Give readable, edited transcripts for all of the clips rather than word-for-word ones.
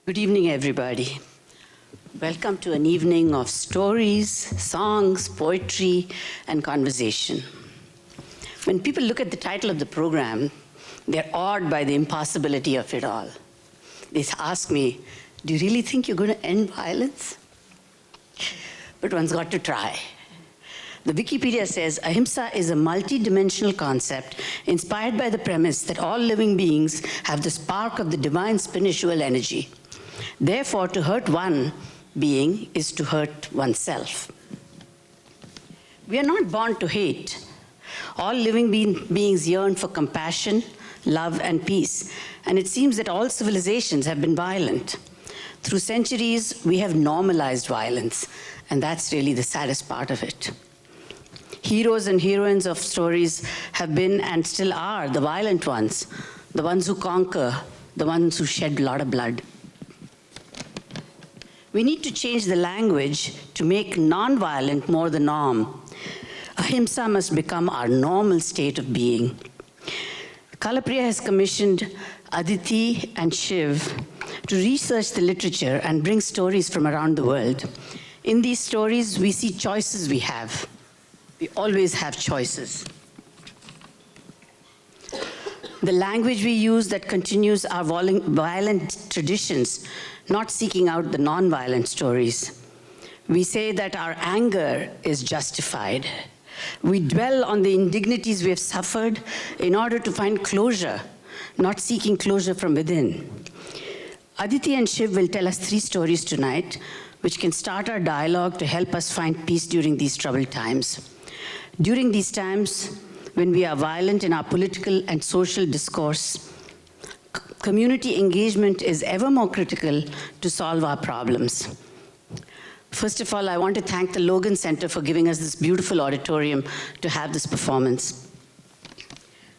Good evening, everybody. Welcome to an evening of stories, songs, poetry, and conversation. When people look at the title of the program, they're awed by the impossibility of it all. They ask me, do you really think you're going to end violence? But one's got to try. The Wikipedia says, Ahimsa is a multi-dimensional concept inspired by the premise that all living beings have the spark of the divine spiritual energy. Therefore, to hurt one being is to hurt oneself. We are not born to hate. All living beings yearn for compassion, love, and peace. And it seems that all civilizations have been violent. Through centuries, we have normalized violence, and that's really the saddest part of it. Heroes and heroines of stories have been and still are the violent ones, the ones who conquer, the ones who shed a lot of blood. We need to change the language to make non-violent more the norm. Ahimsa must become our normal state of being. Kalapriya has commissioned Aditi and Shiv to research the literature and bring stories from around the world. In these stories, we see choices we have. We always have choices. The language we use that continues our violent traditions, not seeking out the non-violent stories. We say that our anger is justified. We dwell on the indignities we have suffered in order to find closure, not seeking closure from within. Aditi and Shiv will tell us 3 stories tonight, which can start our dialogue to help us find peace during these troubled times. During these times, when we are violent in our political and social discourse, community engagement is ever more critical to solve our problems. First of all, I want to thank the Logan Center for giving us this beautiful auditorium to have this performance.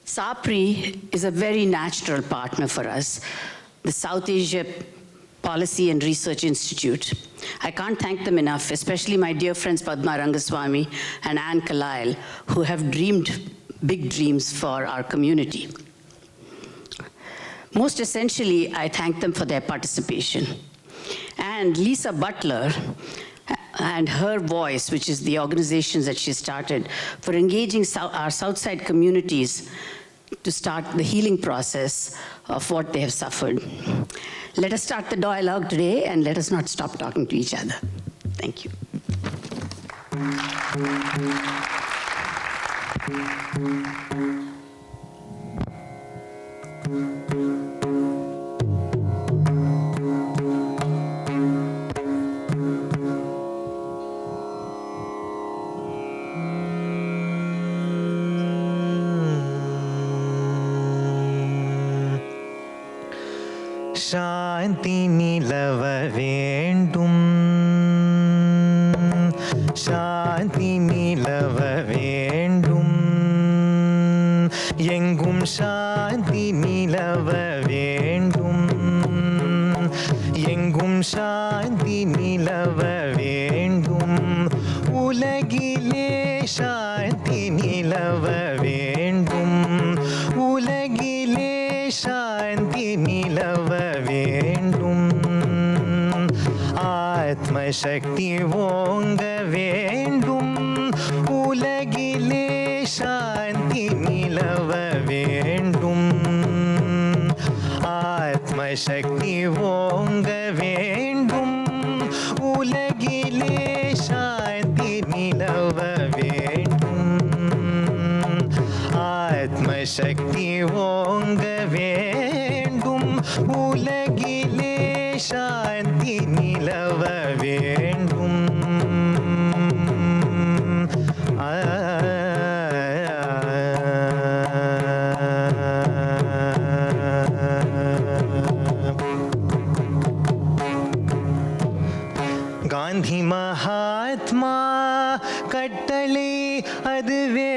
SAPRI is a very natural partner for us, the South Asia Policy and Research Institute. I can't thank them enough, especially my dear friends Padma Rangaswamy and Anne Kalile, who have dreamed big dreams for our community. Most essentially, I thank them for their participation. And Lisa Butler and her Voice, which is the organizations that she started, for engaging our Southside communities to start the healing process of what they have suffered. Let us start the dialogue today, and let us not stop talking to each other. Thank you. शांति निलव वेंडुम शांति निलव वेंडुम எங்கும் शांति நிலவ வேண்டும் எங்கும் शांति நிலவ வேண்டும் உலகிலே शांति நிலவ வேண்டும் உலகிலே शांति நிலவ வேண்டும் ஆத்மசக்தி ஓங்க வேண்டும் உலகிலே शांति நிலவ வேண்டும் ஆத்மசக்தி ஓங்க வேண்டும் உலகிலே शांति நிலவ வேண்டும் ஆத்மசக்தி ஓங்க வேண்டும் உலகிலே शांति நிலவ வேண்டும் காந்தி மகாத்மா கட்டளை அதுவே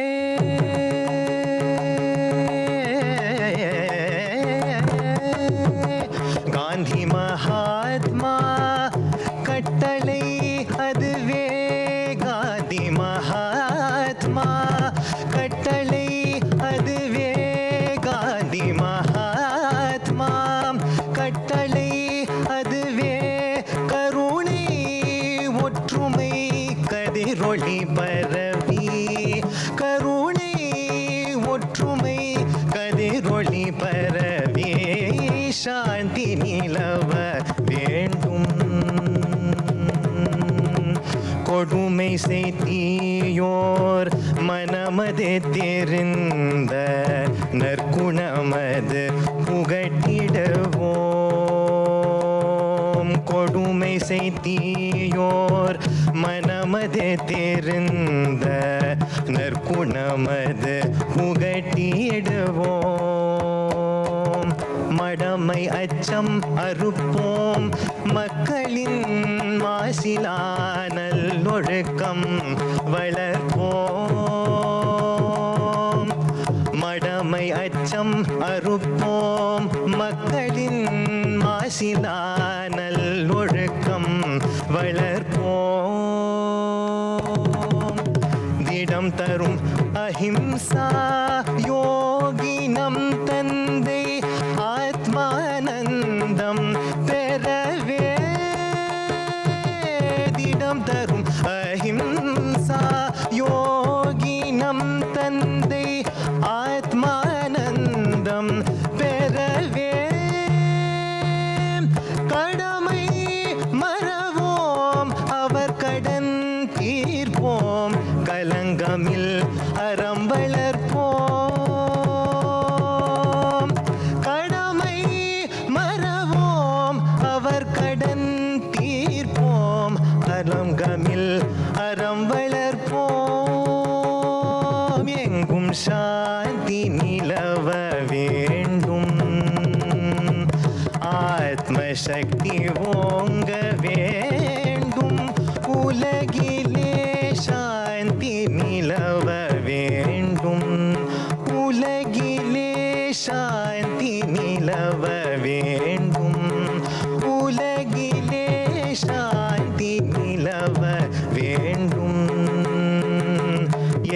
காந்தி மகாத்மா கொடுமை செய்தியோர் மனமது தெரிந்த நற்குணமது புகட்டிடுவோம். கொடுமை செய்தியோர் மனமது தெரிந்த நற்குணமது புகட்டிடுவோம். மடமை அச்சம் அறுப்போம், மக்களின் மாசிலா நல்லொழுக்கம் வளர்ப்போம். மடமை அச்சம் அறுப்போம், மக்களின் மாசிலா நல்லொழுக்கம் வளர்ப்போம். திடம் தரும் அஹிம்சா யோகினம் தந்தை ஆத்மானந்தம் பெறவே. திடம் தரும் அஹிம்சா யோகினம் தந்தை ஆத்மானந்தம் பெறவே. கடமை மறவோம், அவர் கடன் தீர்ப்போம், கலங்கமில் அறம் வளர்ப்போம். கடமை மறவோம், அவர் கடன் தீர்ப்போம், கலங்கமில் அறம் வளர்ப்போம். எங்கும் சாந்தி நிலவ வேண்டும், ஆத்மசக்தி ஓங்க வேண்டும், உலகிலே சாந்தி நிலவ வேண்டும், உலகிலே சாந்தி நிலவ வேண்டும், உலகிலே சாந்தி நிலவ வேண்டும்.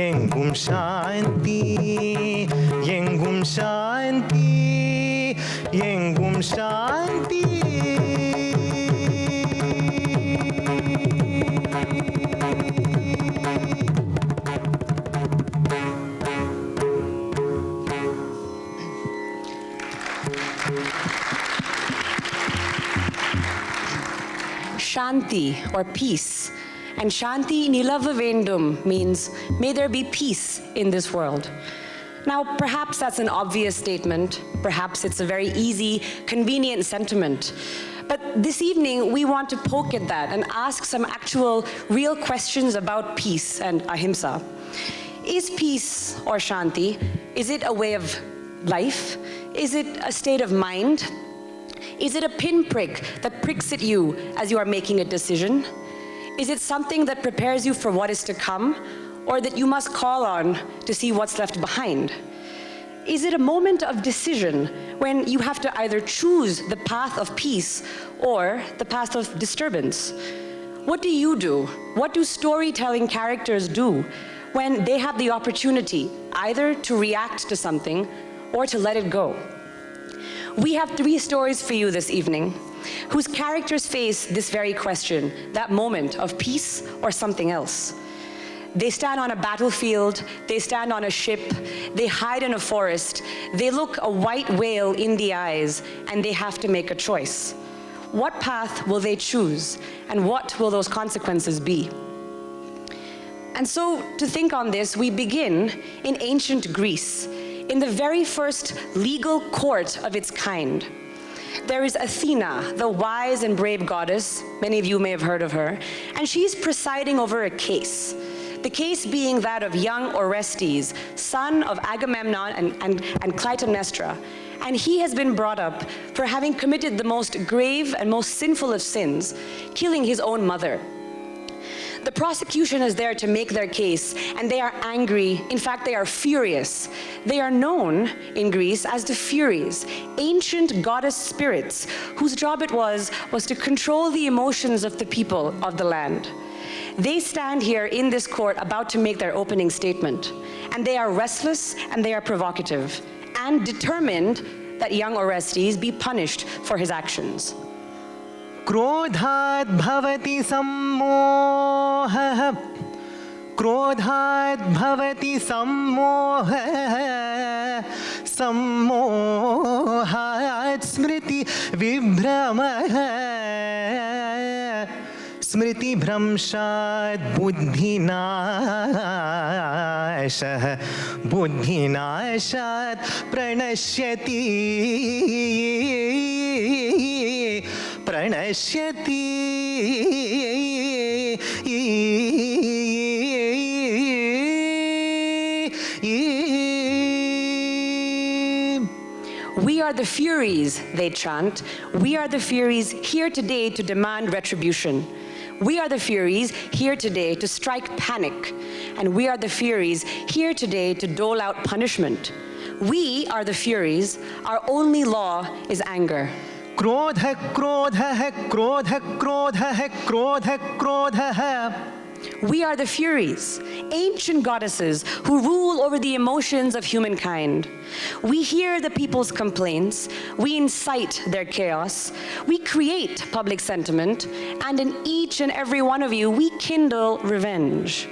எங்கும் சாந்தி, எங்கும் சாந்தி, எங்கும் சாந்தி. Shanti or peace. And Shanti nilava vendum means may there be peace in this world. Now, perhaps that's an obvious statement. Perhaps it's a very easy, convenient sentiment. But this evening, we want to poke at that and ask some actual, real questions about peace and ahimsa. Is peace or Shanti, is it a way of life? Is it a state of mind? Is it a pinprick that pricks at you as you are making a decision? Is it something that prepares you for what is to come, or that you must call on to see what's left behind? Is it a moment of decision when you have to either choose the path of peace or the path of disturbance? What do you do? What do storytelling characters do when they have the opportunity either to react to something or to let it go? We have 3 stories for you this evening whose characters face this very question, that moment of peace or something else. They stand on a battlefield, they stand on a ship, they hide in a forest, they look a white whale in the eyes, and they have to make a choice. What path will they choose, and what will those consequences be? And so, to think on this, we begin in ancient Greece, in the very first legal court of its kind. There is Athena, the wise and brave goddess. Many of you may have heard of her. And she's presiding over a case. The case being that of young Orestes, son of Agamemnon and Clytemnestra. And he has been brought up for having committed the most grave and most sinful of sins, killing his own mother. The prosecution is there to make their case, and they are angry. In fact, they are furious. They are known in Greece as the Furies, ancient goddess spirits whose job it was to control the emotions of the people of the land. They stand here in this court about to make their opening statement, and they are restless and they are provocative and determined that young Orestes be punished for his actions. क्रोधात् भवति सम्मोहः, क्रोधात् भवति सम्मोहः, सम्मोहात् स्मृति विभ्रमः, स्मृति भ्रंशात् बुद्धिनाशः बुद्धिनाशात् प्रणश्यति प्रणश्यति We are the Furies, they chant. We are the Furies here today to demand retribution. We are the Furies here today to strike panic. And we are the Furies here today to dole out punishment. We are the Furies. Our only law is anger. क्रोधः क्रोधः क्रोधः क्रोधः क्रोधः क्रोधः. We are the Furies, ancient goddesses who rule over the emotions of humankind. We hear the people's complaints, we incite their chaos, we create public sentiment, and in each and every one of you, we kindle revenge.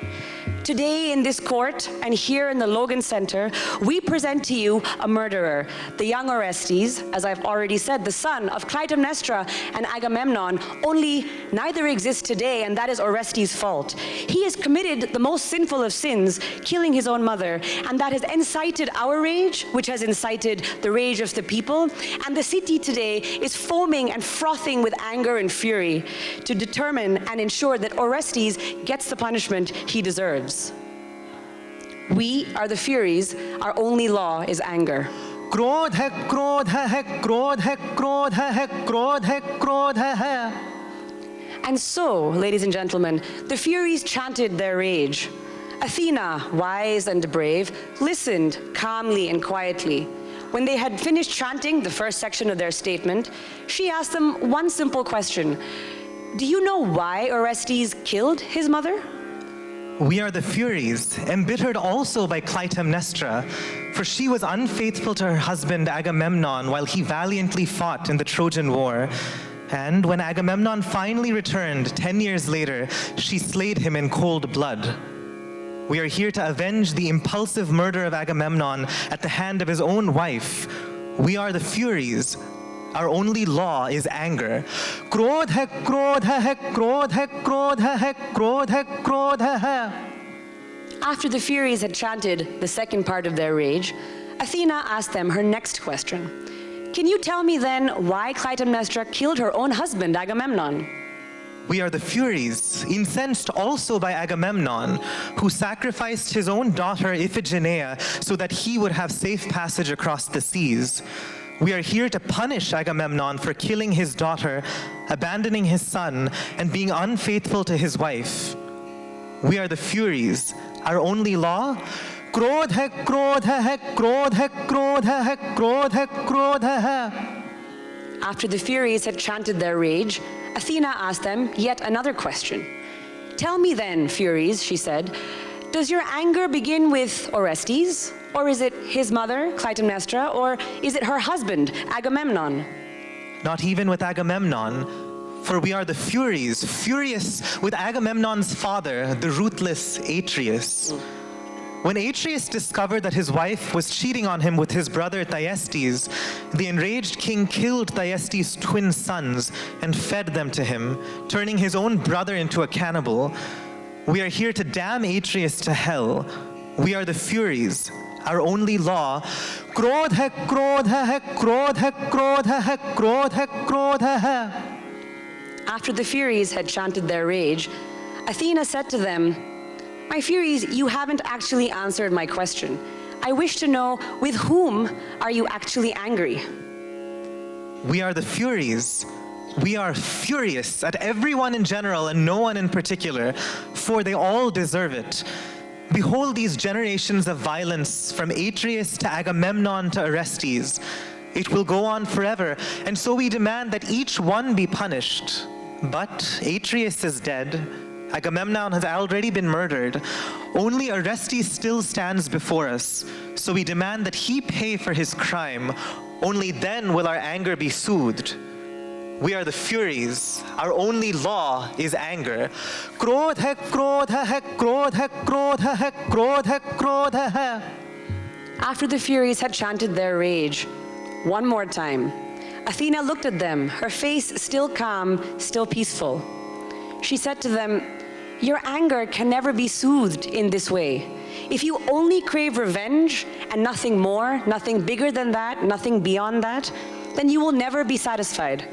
Today in this court and here in the Logan Center, we present to you a murderer, the young Orestes, as I've already said, the son of Clytemnestra and Agamemnon, only neither exists today, and that is Orestes' fault. He has committed the most sinful of sins, killing his own mother, and that has incited our rage, which has incited the rage of the people, and the city today is foaming and frothing with anger and fury to determine and ensure that Orestes gets the punishment he deserves. We are the Furies. Our only law is anger. क्रोधः क्रोधः क्रोधः क्रोधः क्रोधः क्रोधः. And so, ladies and gentlemen, the Furies chanted their rage. Athena, wise and brave, listened calmly and quietly. When they had finished chanting the first section of their statement, she asked them one simple question. Do you know why Orestes killed his mother? We are the Furies, embittered also by Clytemnestra, for she was unfaithful to her husband Agamemnon while he valiantly fought in the Trojan War. And when Agamemnon finally returned 10 years later, she slayed him in cold blood. We are here to avenge the impulsive murder of Agamemnon at the hand of his own wife. We are the Furies. Our only law is anger. क्रोधः क्रोधः क्रोधः क्रोधः क्रोधः क्रोधः. After the Furies had chanted the second part of their rage, Athena asked them her next question. Can you tell me then why Clytemnestra killed her own husband, Agamemnon? We are the Furies, incensed also by Agamemnon, who sacrificed his own daughter Iphigenia so that he would have safe passage across the seas. We are here to punish Agamemnon for killing his daughter, abandoning his son, and being unfaithful to his wife. We are the Furies. Our only law? क्रोधः क्रोधः क्रोधः क्रोधः क्रोधः क्रोधः. After the Furies had chanted their rage, Athena asked them yet another question. Tell me then, Furies, she said, does your anger begin with Orestes? Or is it his mother, Clytemnestra? Or is it her husband, Agamemnon? Not even with Agamemnon, for we are the Furies, furious with Agamemnon's father, the ruthless Atreus. When Atreus discovered that his wife was cheating on him with his brother Thyestes, the enraged king killed Thyestes' twin sons and fed them to him, turning his own brother into a cannibal. We are here to damn Atreus to hell. We are the Furies. Our only law, क्रोधः क्रोधः क्रोधः क्रोधः क्रोधः क्रोधः. After the Furies had chanted their rage, Athena said to them, my Furies, you haven't actually answered my question. I wish to know, with whom are you actually angry? We are the Furies. We are furious at everyone in general and no one in particular, for they all deserve it. Behold these generations of violence from Atreus to Agamemnon to Orestes. It will go on forever, and so we demand that each one be punished. But Atreus is dead. Agamemnon has already been murdered. Only Orestes still stands before us, so we demand that he pay for his crime. Only then will our anger be soothed. We are the Furies. Our only law is anger. क्रोधः क्रोधः क्रोधः क्रोधः क्रोधः क्रोधः. After the Furies had chanted their rage, one more time, Athena looked at them, her face still calm, still peaceful. she said to them, "Your anger can never be soothed in this way. If you only crave revenge and nothing more, nothing bigger than that, nothing beyond that, then you will never be satisfied."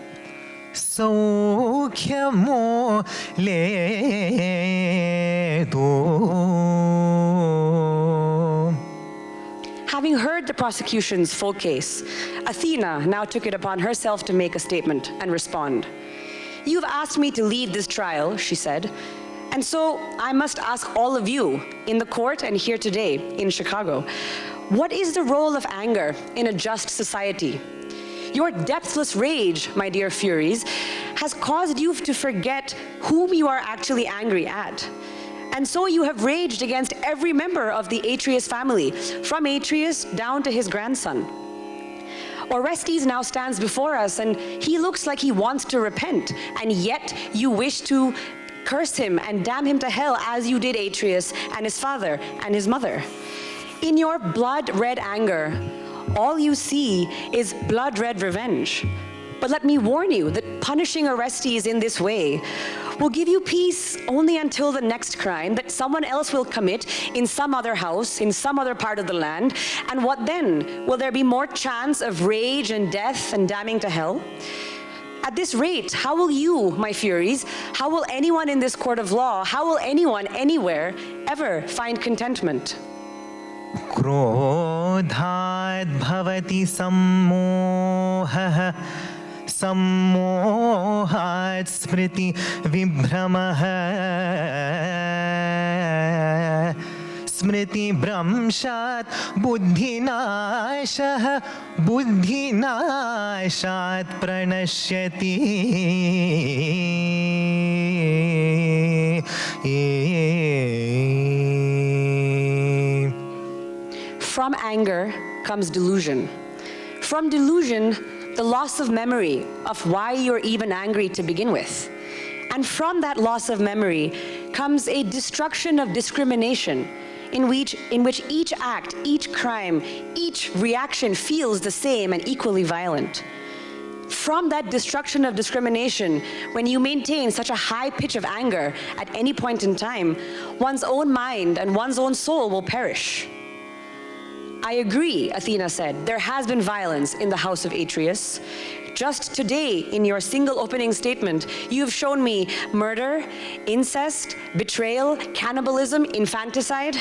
Saukyamo ledo. Having heard the prosecution's full case, Athena now took it upon herself to make a statement and respond. "You've asked me to lead this trial," she said, "and so I must ask all of you in the court and here today in Chicago, what is the role of anger in a just society? Your depthless rage, my dear Furies, has caused you to forget whom you are actually angry at. And so you have raged against every member of the Atreus family, from Atreus down to his grandson. Orestes now stands before us, and he looks like he wants to repent, and yet you wish to curse him and damn him to hell as you did Atreus and his father and his mother. In your blood-red anger, all you see is blood-red revenge. But let me warn you that punishing Orestes in this way will give you peace only until the next crime that someone else will commit in some other house, in some other part of the land. And what then? Will there be more chance of rage and death and damning to hell? At this rate, how will you, my Furies, how will anyone in this court of law, how will anyone anywhere ever find contentment?" क्रोधाद् भवति सम्मोहः सम्मोहात् स्मृति विभ्रमः स्मृति भ्रंशात् बुद्धिनाशः बुद्धिनाशात् प्रणश्यति From anger comes delusion. From delusion, the loss of memory of why you're even angry to begin with. And from that loss of memory comes a destruction of discrimination in which each act, each crime, each reaction feels the same and equally violent. From that destruction of discrimination, when you maintain such a high pitch of anger at any point in time, one's own mind and one's own soul will perish. "I agree," Athena said, "there has been violence in the house of Atreus. Just today, in your single opening statement, you have shown me murder, incest, betrayal, cannibalism, infanticide.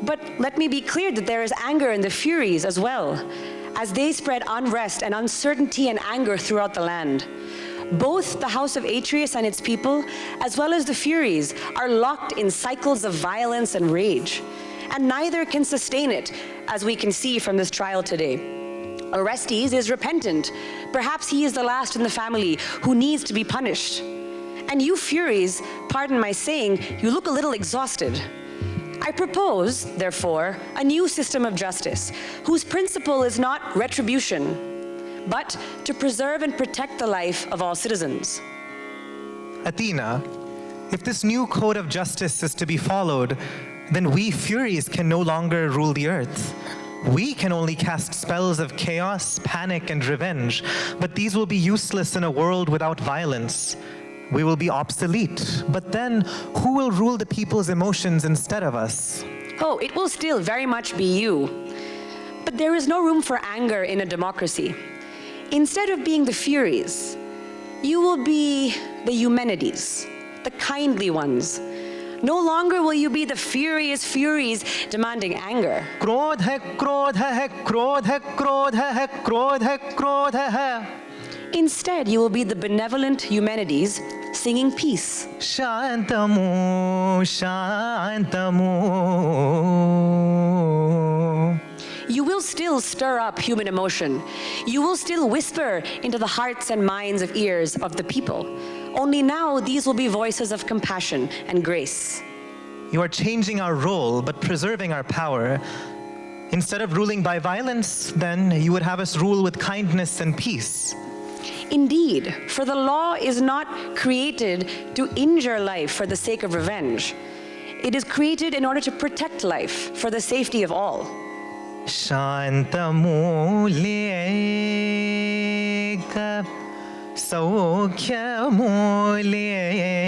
But let me be clear that there is anger in the Furies as well, as they spread unrest and uncertainty and anger throughout the land. Both the house of Atreus and its people, as well as the Furies, are locked in cycles of violence and rage. And neither can sustain it, as we can see from this trial today. Orestes is repentant. Perhaps he is the last in the family who needs to be punished. And you Furies, pardon my saying, you look a little exhausted. I propose, therefore, a new system of justice, whose principle is not retribution, but to preserve and protect the life of all citizens." Athena, if this new code of justice is to be followed, then we Furies can no longer rule the earth. We can only cast spells of chaos, panic, and revenge, but these will be useless in a world without violence. We will be obsolete, but then who will rule the people's emotions instead of us? Oh, it will still very much be you. But there is no room for anger in a democracy. Instead of being the Furies, you will be the Eumenides, the kindly ones. No longer will you be the furious Furies demanding anger. Krodh hai, krodh hai, krodh hai, krodh hai, krodh hai, krodh hai. Instead, you will be the benevolent Eumenides singing peace. Shantamu, shantamu. You will still stir up human emotion. You will still whisper into the hearts and minds of ears of the people. Only now these will be voices of compassion and grace. You are changing our role, but preserving our power. Instead of ruling by violence, then you would have us rule with kindness and peace. Indeed, for the law is not created to injure life for the sake of revenge. It is created in order to protect life for the safety of all. Shantamuleka saukyamuleka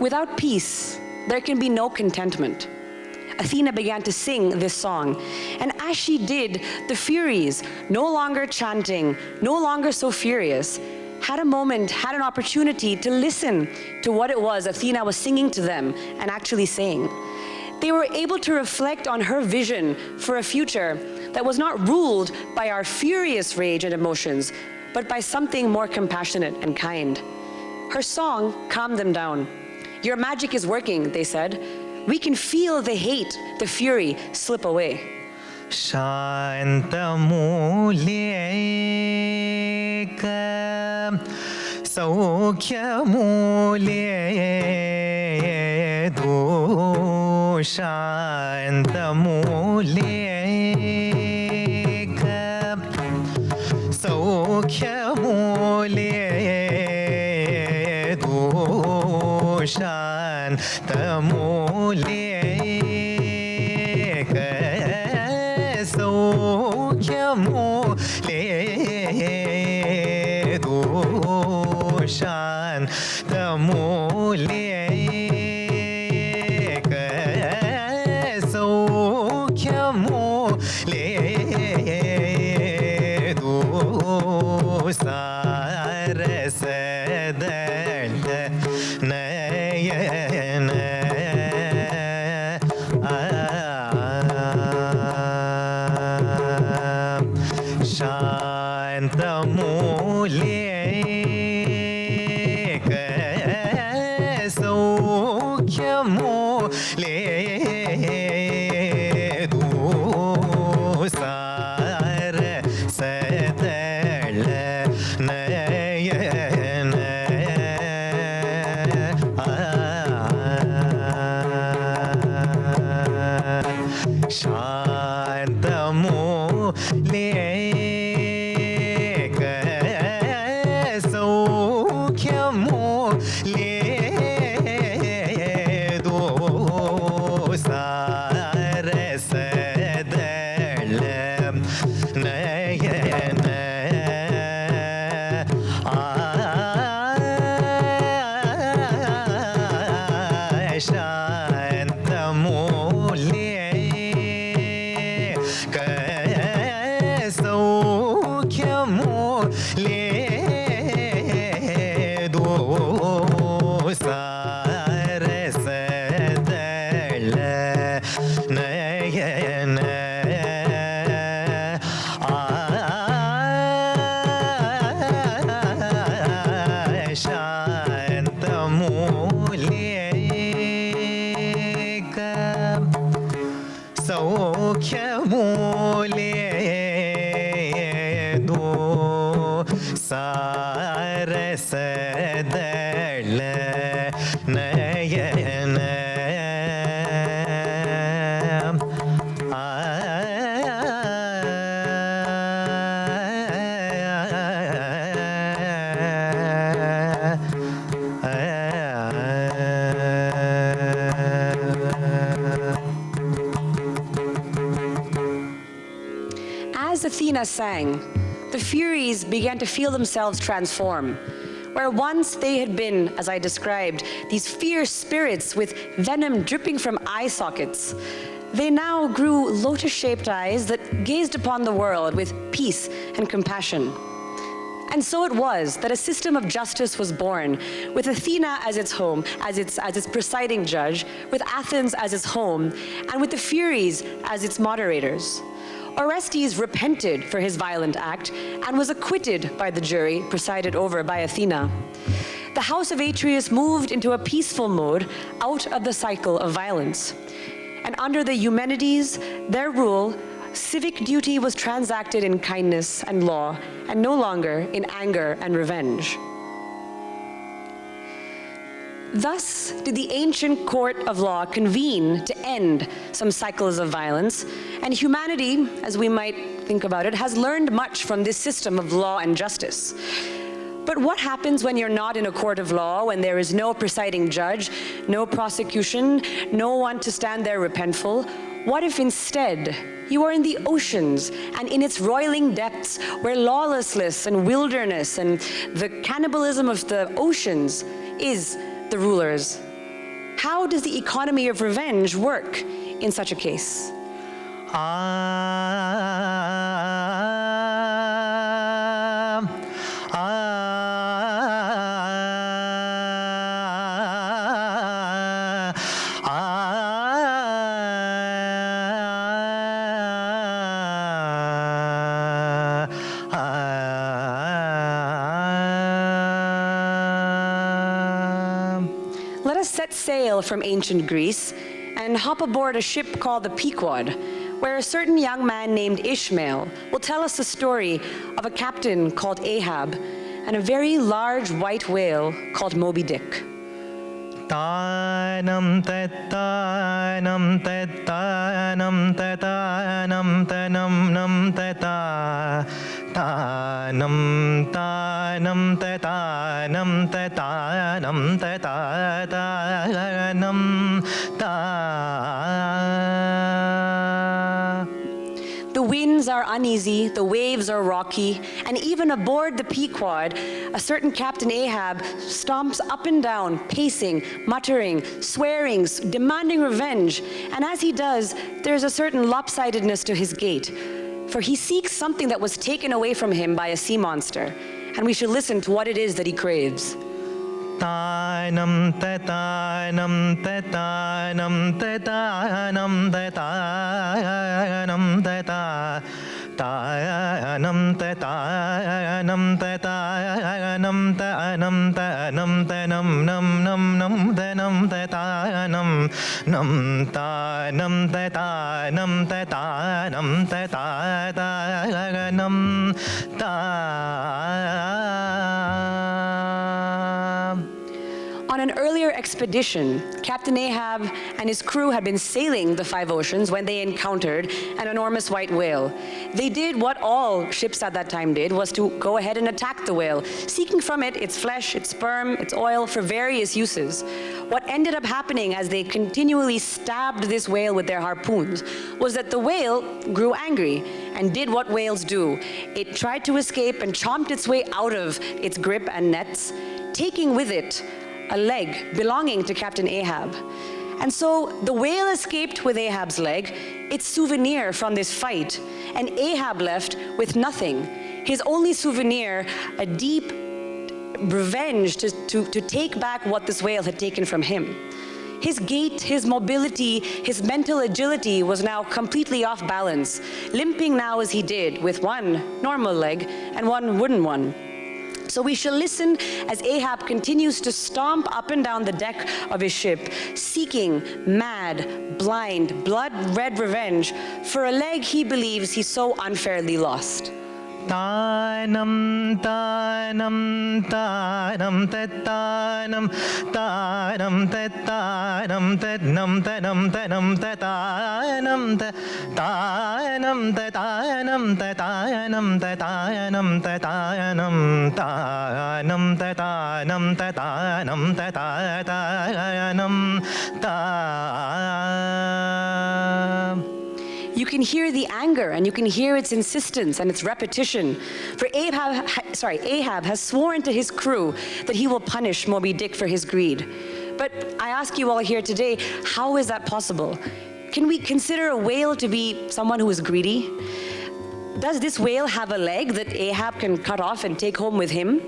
without peace, there can be no contentment. Athena began to sing this song, and as she did, the Furies, no longer chanting, no longer so furious, had an opportunity to listen to what it was Athena was singing to them and actually saying. They were able to reflect on her vision for a future that was not ruled by our furious rage and emotions, but by something more compassionate and kind. Her song calmed them down. Your magic is working, they said. We can feel the hate, the fury slip away. Shantamuleka Saukyamule Do Shantamuleka Saukyamule Do Shantamuleka Saukyamule Do Shantamuleka Saukyamule Do Sarasadala Nayana Shantamuleka Saukyamule Do Sarasadala Nayana Shantamuleka Saukyamule Do Sarasadala Nayana Shantamuleka Saukyamule Do Sarasadala Nayana Shantamuleka Saukyamule Do Sarasadala Nayana As Athena sang, the Furies began to feel themselves transform. Where once they had been, as I described, these fierce spirits with venom dripping from eye sockets, they now grew lotus-shaped eyes that gazed upon the world with peace and compassion. And so it was that a system of justice was born, with Athena as its home, as its presiding judge, with Athens as its home, and with the Furies as its moderators. Orestes repented for his violent act and was acquitted by the jury presided over by Athena. The house of Atreus moved into a peaceful mode out of the cycle of violence. And under the Eumenides, their rule, civic duty was transacted in kindness and law, and no longer in anger and revenge. Thus did the ancient court of law convene to end some cycles of violence, and humanity, as we might think about it, has learned much from this system of law and justice. But what happens when you're not in a court of law, when there is no presiding judge, no prosecution, no one to stand there repentful? What if instead you are in the oceans and in its roiling depths where lawlessness and wilderness and the cannibalism of the oceans is the rulers? how does the economy of revenge work in such a case? Let us set sail from ancient Greece and hop aboard a ship called the Pequod, where a certain young man named Ishmael will tell us the story of a captain called Ahab and a very large white whale called Moby Dick. Tanam tetanam tetanam tetanam tenam nam teta tanam tanam tetanam tetanam tetanam ta. The winds are uneasy, the waves are rocky, and even aboard the Pequod, a certain Captain Ahab stomps up and down, pacing, muttering, swearing, demanding revenge. And as he does, there's a certain lopsidedness to his gait, for he seeks something that was taken away from him by a sea monster, and we should listen to what it is that he craves. Tanam tetanam tetanam tetanam tetanam teta tanam tetanam tetanam tetanam tetanam tenam nam nam nam tenam tetanam nam tanam tetanam tetanam tetanam ta. On an earlier expedition, Captain Ahab and his crew had been sailing the 5 oceans when they encountered an enormous white whale. They did what all ships at that time did, was to go ahead and attack the whale, seeking from it its flesh, its sperm, its oil for various uses. What ended up happening as they continually stabbed this whale with their harpoons was that the whale grew angry and did what whales do. It tried to escape and chomped its way out of its grip and nets, taking with it a leg belonging to Captain Ahab. And so the whale escaped with Ahab's leg, its souvenir from this fight, and Ahab left with nothing. His only souvenir, a deep revenge to take back what this whale had taken from him. His gait, his mobility, his mental agility was now completely off balance, limping now as he did with one normal leg and one wooden one. So we shall listen as Ahab continues to stomp up and down the deck of his ship, seeking mad, blind, blood-red revenge for a leg he believes he so unfairly lost. Tanam tanam tanam tetanam tanam tetanam tenam tenam tenam tetanam tetanam tetanam tetanam tetanam tetanam tanam tetanam tetanam tetanam ta. You can hear the anger and you can hear its insistence and its repetition. For Ahab has sworn to his crew that he will punish Moby Dick for his greed. But I ask you all here today, how is that possible? Can we consider a whale to be someone who is greedy? Does this whale have a leg that Ahab can cut off and take home with him?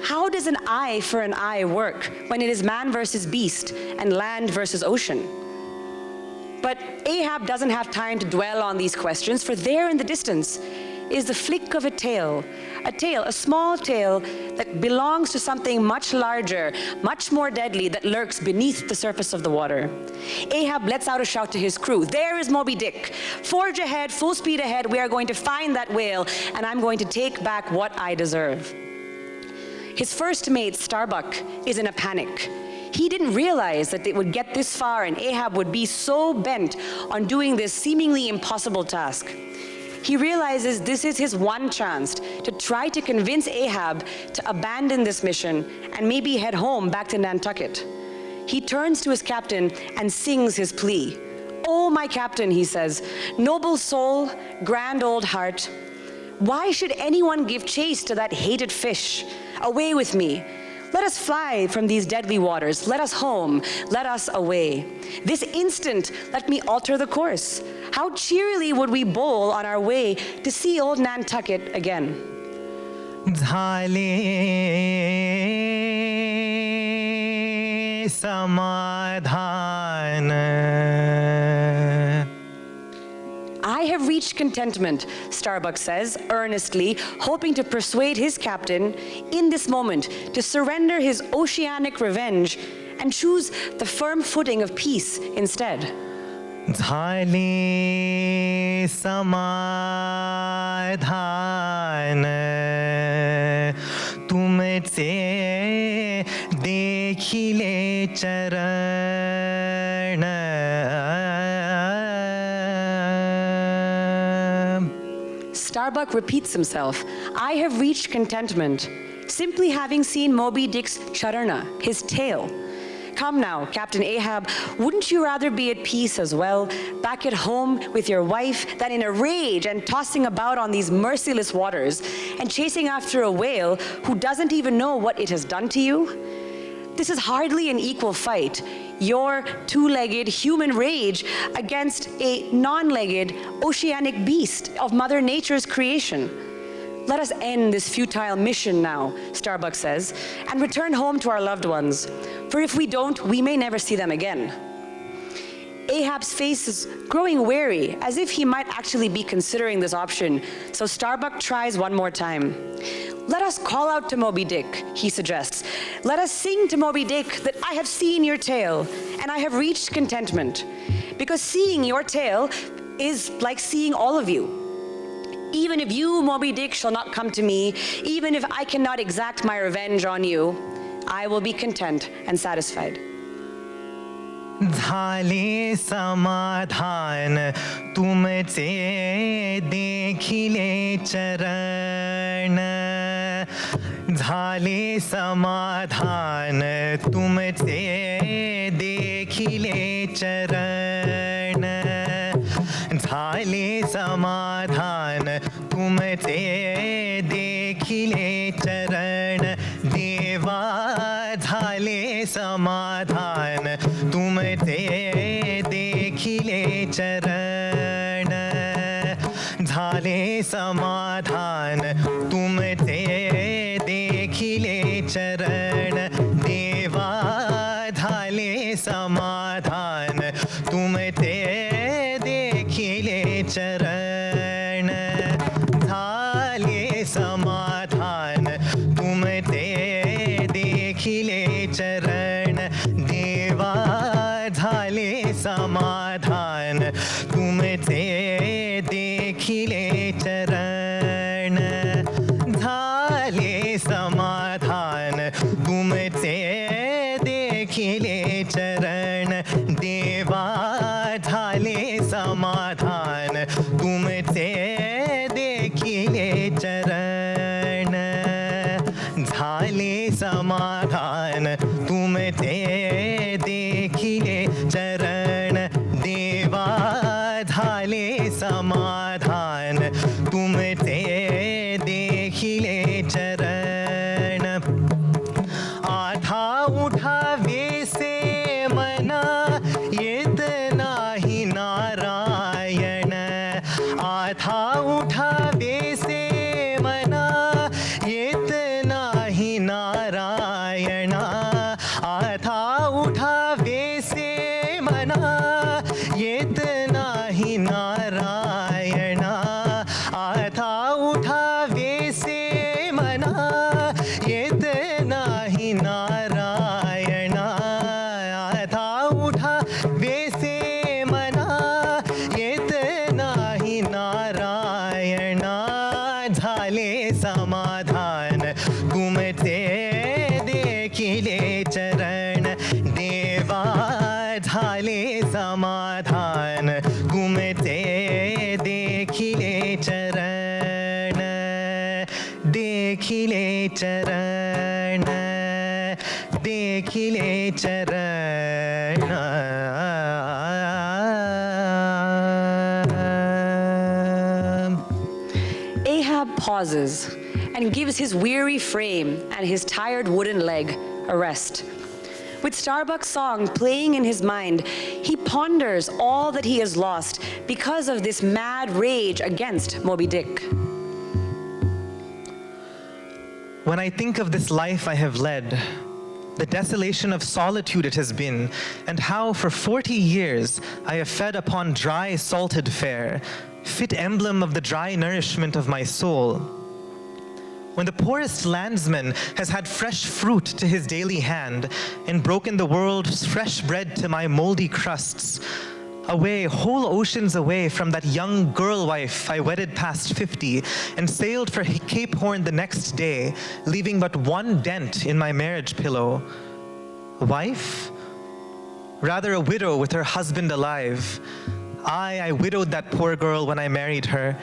How does an eye for an eye work when it is man versus beast and land versus ocean? But Ahab doesn't have time to dwell on these questions, for there in the distance is the flick of a tail, a small tail that belongs to something much larger, much more deadly, that lurks beneath the surface of the water. Ahab lets out a shout to his crew, "There is Moby Dick. Forge ahead, full speed ahead. We are going to find that whale, and I'm going to take back what I deserve." His first mate, Starbuck, is in a panic. He didn't realize that it would get this far and Ahab would be so bent on doing this seemingly impossible task. He realizes this is his one chance to try to convince Ahab to abandon this mission and maybe head home back to Nantucket. He turns to his captain and sings his plea. "Oh, my captain," he says, "noble soul, grand old heart, why should anyone give chase to that hated fish? Away with me. Let us fly from these deadly waters. Let us home. Let us away. This instant, let me alter the course. How cheerily would we bowl on our way to see old Nantucket again. झाले समाधान. I have reached contentment, Starbuck says, earnestly, hoping to persuade his captain in this moment to surrender his oceanic revenge and choose the firm footing of peace instead. झाले समाधान तुमचे देखिले चरण. Starbuck repeats himself, I have reached contentment, simply having seen Moby Dick's charana, his tail. Come now, Captain Ahab, wouldn't you rather be at peace as well, back at home with your wife, than in a rage and tossing about on these merciless waters and chasing after a whale who doesn't even know what it has done to you? This is hardly an equal fight. Your two-legged human rage against a non-legged oceanic beast of Mother Nature's creation. Let us end this futile mission now, Starbuck says, and return home to our loved ones. For if we don't, we may never see them again. Ahab's face is growing wary, as if he might actually be considering this option, so Starbuck tries one more time. Let us call out to Moby Dick, he suggests. Let us sing to Moby Dick that I have seen your tail, and I have reached contentment. Because seeing your tail is like seeing all of you. Even if you, Moby Dick, shall not come to me, even if I cannot exact my revenge on you, I will be content and satisfied. झाले समाधान तुमचे देखिले चरण. झाले समाधान तुमचे देखिले चरण. झाले समाधान तुमचे देखिले चरण. देवा झाले समाधान तुमचे देखिले चरण. झाले समाधान तुमचे देखिले चरण. देवा झाले समाधान तुमचे देखिले चरण. झाले समाधान तुमचे देखिले चरण. देवा झाले समाधान तुमचे देखिले चरण. झाले समाधान तुमचे देखिले चरण. देवा झाले समाधान तुमचे देखिले चरण. झाले समाधान तुमचे देखिले चरण. देवा झाले समाधान तुमचे देखिले चरण. आधा उठावे से मना येत नाही नारायण. आधा उठावे से मना येत नाही नारायण. आधा उठावे से मना येत नाही नारायण. आधा उठावे से मना येत नाही नारायण. आधा उठावे से मना येत नाही नारायण. झाले समाधान तुमचे देखिले चरण. देवा झाले समाधान तुमचे देखिले चरण. देखिले चरण. देखिले चरण. Ahab pauses and gives his weary frame and his tired wooden leg a rest. With Starbuck's song playing in his mind, he ponders all that he has lost because of this mad rage against Moby Dick. When I think of this life I have led, the desolation of solitude it has been, and how for 40 years I have fed upon dry salted fare, fit emblem of the dry nourishment of my soul. When the poorest landsman has had fresh fruit to his daily hand, and broken the world's fresh bread to my moldy crusts, away, whole oceans away from that young girl wife I wedded past 50, and sailed for Cape Horn the next day, leaving but one dent in my marriage pillow. A wife? Rather a widow with her husband alive. I widowed that poor girl when I married her.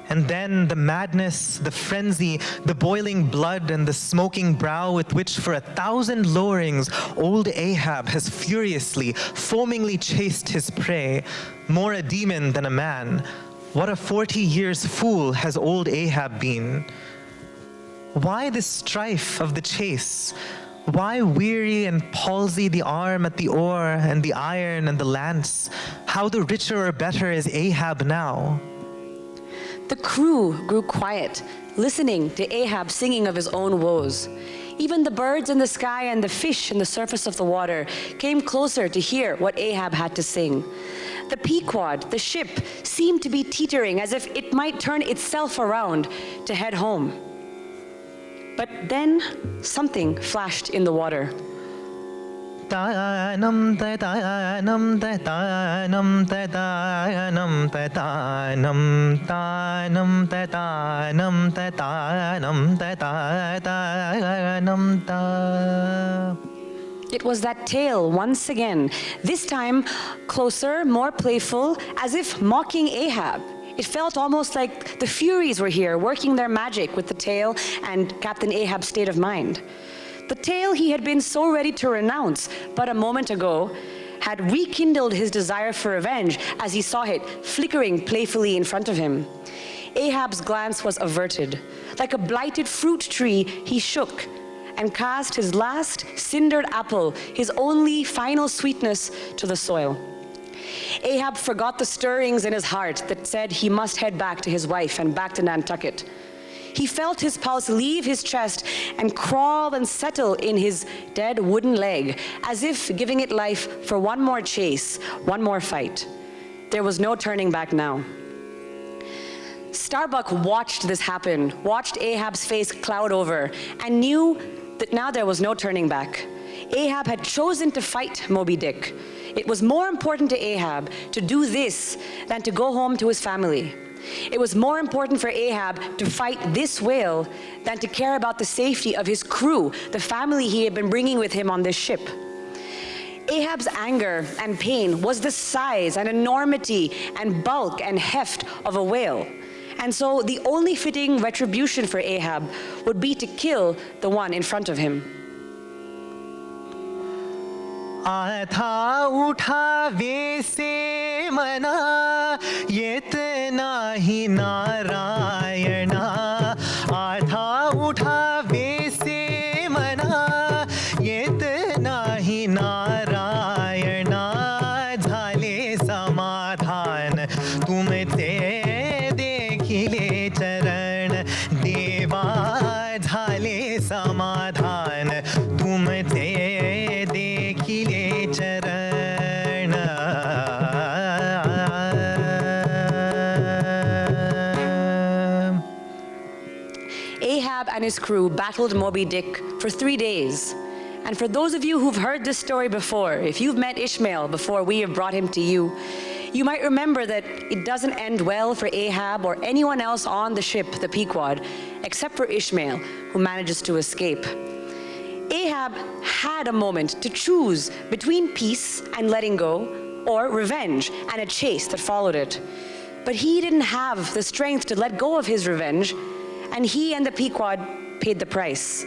And then the madness, the frenzy, the boiling blood, and the smoking brow with which for 1,000 lowerings old Ahab has furiously, foamingly chased his prey, more a demon than a man. What a 40 years fool has old Ahab been. Why this strife of the chase? Why weary and palsy the arm at the oar and the iron and the lance? How the richer or better is Ahab now? The crew grew quiet, listening to Ahab singing of his own woes. Even the birds in the sky and the fish in the surface of the water came closer to hear what Ahab had to sing. The Pequod, the ship, seemed to be teetering as if it might turn itself around to head home. But then something flashed in the water. Tanam tanam tanam tanam tanam tanam tanam tanam tanam. It was that tale once again, this time closer, more playful, as if mocking Ahab. It felt almost like the Furies were here, working their magic with the tale and Captain Ahab's state of mind. The tale he had been so ready to renounce but a moment ago had rekindled his desire for revenge as he saw it flickering playfully in front of him. Ahab's glance was averted. Like a blighted fruit tree, he shook and cast his last cindered apple, his only final sweetness, to the soil. Ahab forgot the stirrings in his heart that said he must head back to his wife and back to Nantucket. He felt his pulse leave his chest and crawl and settle in his dead wooden leg, as if giving it life for one more chase, one more fight. There was no turning back now. Starbuck watched this happen, watched Ahab's face cloud over, and knew that now there was no turning back. Ahab had chosen to fight Moby Dick. It was more important to Ahab to do this than to go home to his family. It was more important for Ahab to fight this whale than to care about the safety of his crew, the family he had been bringing with him on this ship. Ahab's anger and pain was the size and enormity and bulk and heft of a whale. And so the only fitting retribution for Ahab would be to kill the one in front of him. आथा उठावे से मना येतना ही नारायणा आथा उठावे से मना येतना ही नारायणा झाले समाधान तुमचे देखिले चरण देवा झाले समाधान तुमचे Ahab and his crew battled Moby Dick for 3 days. And for those of you who've heard this story before, if you've met Ishmael before we have brought him to you, you might remember that it doesn't end well for Ahab or anyone else on the ship, the Pequod, except for Ishmael, who manages to escape. Ahab had a moment to choose between peace and letting go, or revenge and a chase that followed it. But he didn't have the strength to let go of his revenge, and he and the Pequod paid the price.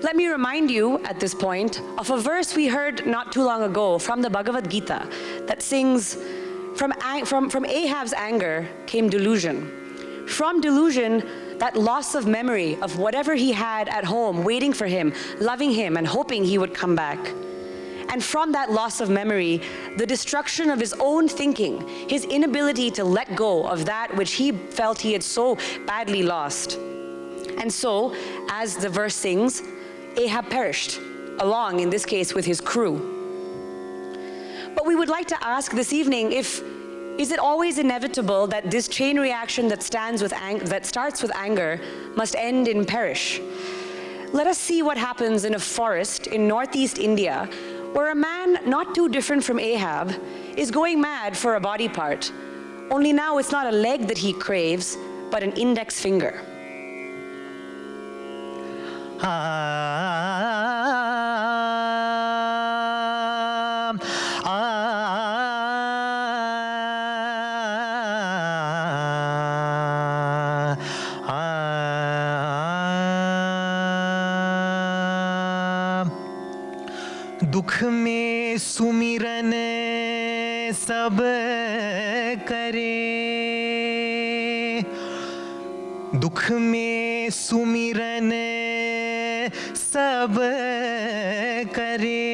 Let me remind you at this point of a verse we heard not too long ago from the Bhagavad Gita that sings, from Ahab's anger came delusion. From delusion, that loss of memory of whatever he had at home, waiting for him, loving him, and hoping he would come back. And from that loss of memory, the destruction of his own thinking, his inability to let go of that which he felt he had so badly lost. And so, as the verse sings, Ahab perished, along, in this case, with his crew. But we would like to ask this evening, is it always inevitable that this chain reaction that starts with anger must end in perish? Let us see what happens in a forest in northeast India, where a man not too different from Ahab is going mad for a body part. Only now it's not a leg that he craves, but an index finger. दुख में सुमिरन सब करे, दुख में सुमिरन सब करे,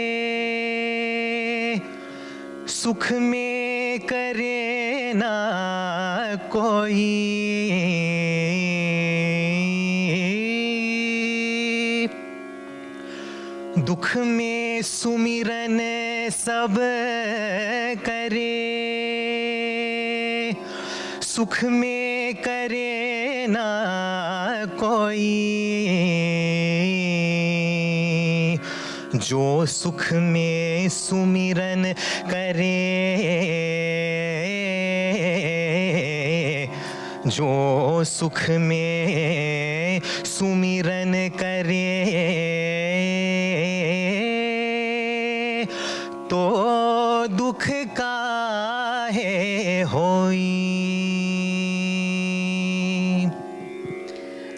सुख में करे ना कोई, दुख में सुमिरन सब करे, सुख में करे ना कोई, जो सुख में सुमिरन करे, जो सुख में सुमिरन करे, तो दुख काहे होई।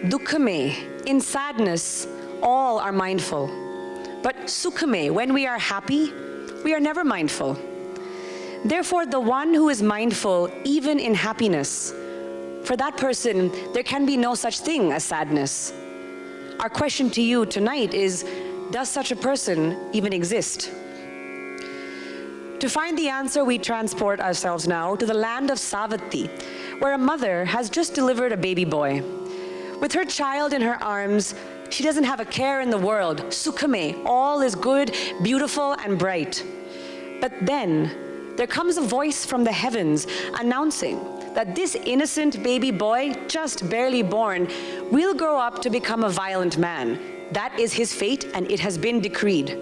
Dukha mein, in sadness, all are mindful. But sukha mein, when we are happy, we are never mindful. Therefore, the one who is mindful, even in happiness, for that person, there can be no such thing as sadness. Our question to you tonight is, does such a person even exist? To find the answer, we transport ourselves now to the land of Savatthi, where a mother has just delivered a baby boy. With her child in her arms, she doesn't have a care in the world. Sukha mein, all is good, beautiful, and bright. But then, there comes a voice from the heavens announcing that this innocent baby boy, just barely born, will grow up to become a violent man. That is his fate, and it has been decreed.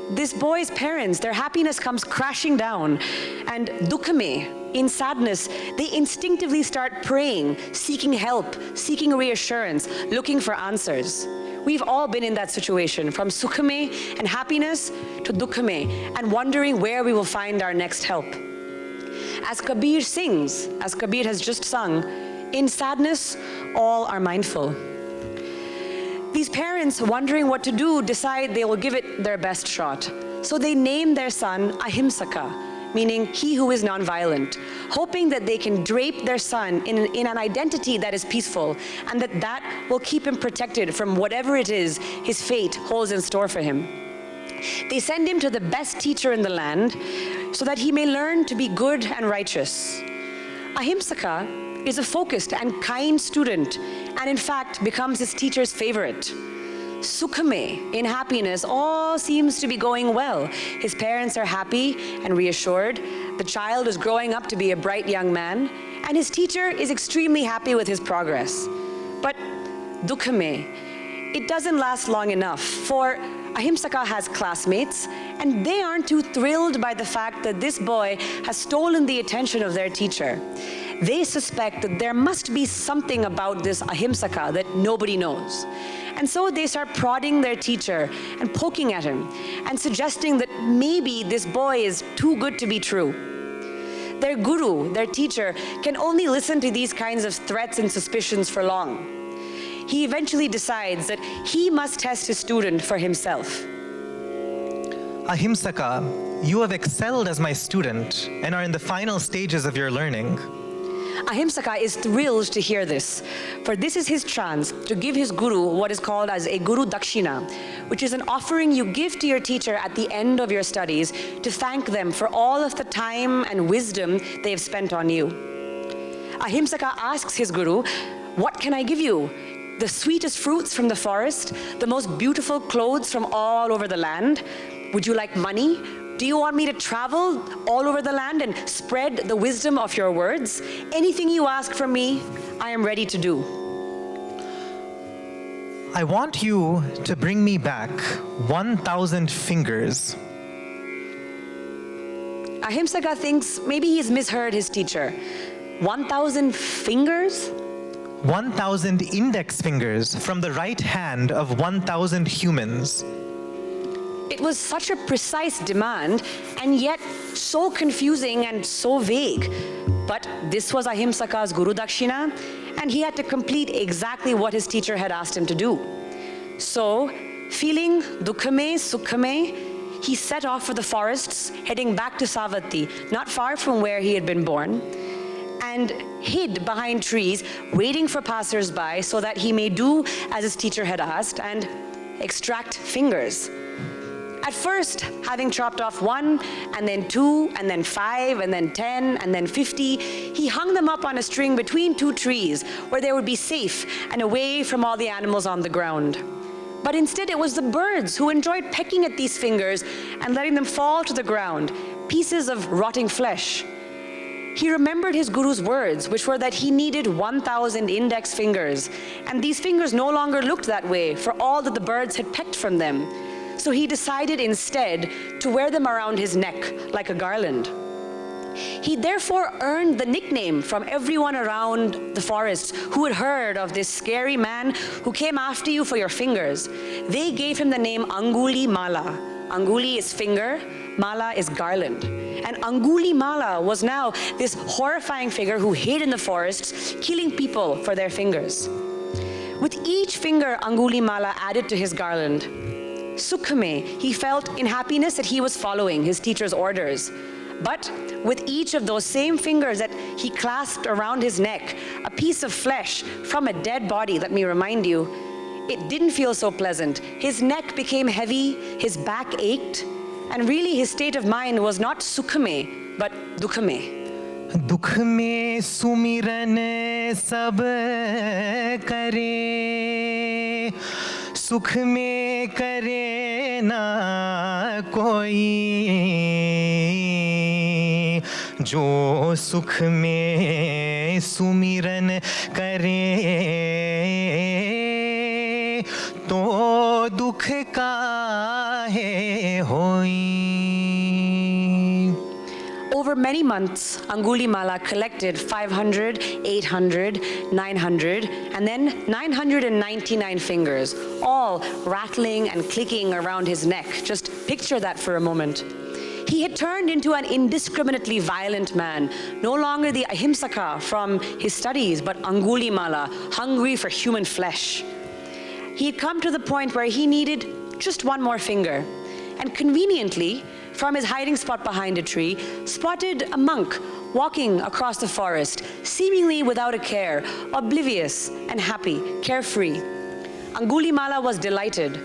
This boy's parents, their happiness comes crashing down, and dukha mein, in sadness, they instinctively start praying, seeking help, seeking reassurance, looking for answers. We've all been in that situation, from sukha mein and happiness to dukha mein, and wondering where we will find our next help. As Kabir sings, as Kabir has just sung, in sadness, all are mindful. These parents, wondering what to do, decide they will give it their best shot. So they name their son Ahimsa, meaning he who is nonviolent, hoping that they can drape their son in an identity that is peaceful, and that will keep him protected from whatever it is his fate holds in store for him. They send him to the best teacher in the land so that he may learn to be good and righteous. Ahimsa is a focused and kind student, and in fact becomes his teacher's favorite. Sukha mein, in happiness, all seems to be going well. His parents are happy and reassured. The child is growing up to be a bright young man, and his teacher is extremely happy with his progress. But dukha mein, it doesn't last long enough, for Ahimsa has classmates, and they aren't too thrilled by the fact that this boy has stolen the attention of their teacher. They suspect that there must be something about this Ahimsa that nobody knows. And so they start prodding their teacher and poking at him and suggesting that maybe this boy is too good to be true. Their guru, their teacher, can only listen to these kinds of threats and suspicions for long. He eventually decides that he must test his student for himself. Ahimsa, you have excelled as my student and are in the final stages of your learning. Ahimsaka is thrilled to hear this, for this is his chance to give his guru what is called as a guru dakshina, which is an offering you give to your teacher at the end of your studies to thank them for all of the time and wisdom they have spent on you. Ahimsaka asks his guru, "What can I give you? The sweetest fruits from the forest, the most beautiful clothes from all over the land? Would you like money? Do you want me to travel all over the land and spread the wisdom of your words? Anything you ask from me, I am ready to do." I want you to bring me back 1,000 fingers. Ahimsaka thinks maybe he's misheard his teacher. 1,000 fingers? 1,000 index fingers from the right hand of 1,000 humans. It was such a precise demand, and yet so confusing and so vague. But this was Ahimsaka's Guru Dakshina, and he had to complete exactly what his teacher had asked him to do. So, feeling dukhame, sukhame, he set off for the forests, heading back to Savatthi, not far from where he had been born, and hid behind trees, waiting for passers-by so that he may do as his teacher had asked and extract fingers. At first, having chopped off 1, and then 2, and then 5, and then 10, and then 50, he hung them up on a string between 2 trees where they would be safe and away from all the animals on the ground. But instead, it was the birds who enjoyed pecking at these fingers and letting them fall to the ground, pieces of rotting flesh. He remembered his guru's words, which were that he needed 1,000 index fingers, and these fingers no longer looked that way for all that the birds had pecked from them. So he decided instead to wear them around his neck like a garland. He therefore earned the nickname from everyone around the forest who had heard of this scary man who came after you for your fingers. They gave him the name Angulimala. Anguli is finger, Mala is garland. And Angulimala was now this horrifying figure who hid in the forests, killing people for their fingers. With each finger Angulimala added to his garland, Sukhame, he felt in happiness that he was following his teacher's orders. But with each of those same fingers that he clasped around his neck, a piece of flesh from a dead body, let me remind you, it didn't feel so pleasant. His neck became heavy, his back ached, and really his state of mind was not Sukhame, but Dukhame. दुख में सुमिरन सब करे, सुख में करे ना कोई, जो सुख में सुमिरन करे, तो दुख काहे होई. Over many months, Angulimala collected 500, 800, 900, and then 999 fingers, all rattling and clicking around his neck. Just picture that for a moment. He had turned into an indiscriminately violent man, no longer the Ahimsaka from his studies, but Angulimala, hungry for human flesh. He had come to the point where he needed just one more finger, and conveniently, from his hiding spot behind a tree, spotted a monk walking across the forest, seemingly without a care, oblivious and happy, carefree. Angulimala was delighted,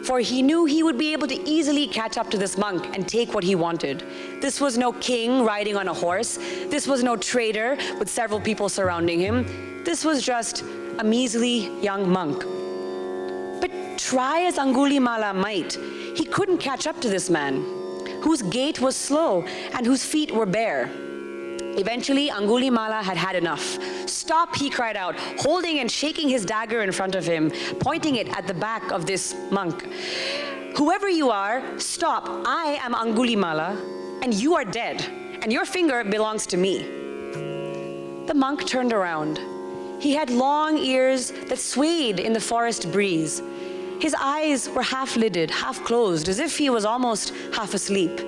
for he knew he would be able to easily catch up to this monk and take what he wanted. This was no king riding on a horse. This was no trader with several people surrounding him. This was just a measly young monk. But try as Angulimala might, he couldn't catch up to this man, whose gait was slow and whose feet were bare. Eventually, Angulimala had had enough. "Stop," he cried out, holding and shaking his dagger in front of him, pointing it at the back of this monk. "Whoever you are, stop. I am Angulimala, and you are dead, and your finger belongs to me." The monk turned around. He had long ears that swayed in the forest breeze. His eyes were half-lidded, half-closed, as if he was almost half asleep.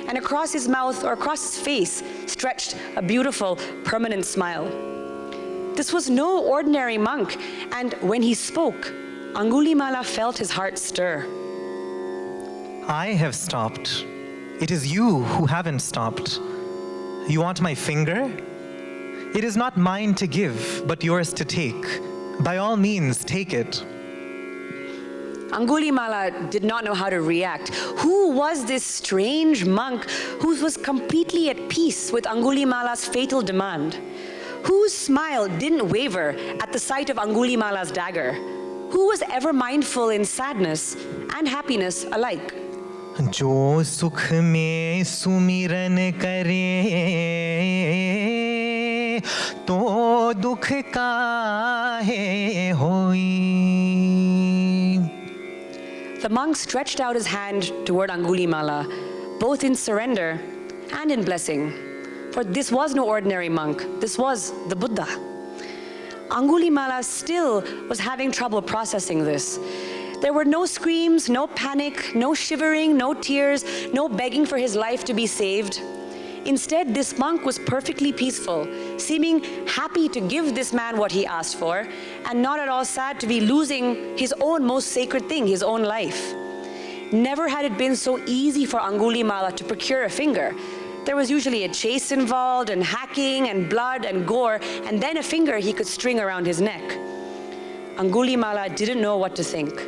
And across his mouth, or across his face, stretched a beautiful, permanent smile. This was no ordinary monk, and when he spoke, Angulimala felt his heart stir. I have stopped. It is you who haven't stopped. You want my finger? It is not mine to give, but yours to take. By all means, take it. Angulimala did not know how to react. Who was this strange monk who was completely at peace with Angulimala's fatal demand? Whose smile didn't waver at the sight of Angulimala's dagger? Who was ever mindful in sadness and happiness alike? जो सुख में सुमिरन करे तो दुख काहे होई. The monk stretched out his hand toward Angulimala, both in surrender and in blessing. For this was no ordinary monk, this was the Buddha. Angulimala still was having trouble processing this. There were no screams, no panic, no shivering, no tears, no begging for his life to be saved. Instead, this monk was perfectly peaceful, seeming happy to give this man what he asked for, and not at all sad to be losing his own most sacred thing, his own life. Never had it been so easy for Angulimala to procure a finger. There was usually a chase involved, and hacking, and blood, and gore, and then a finger he could string around his neck. Angulimala didn't know what to think.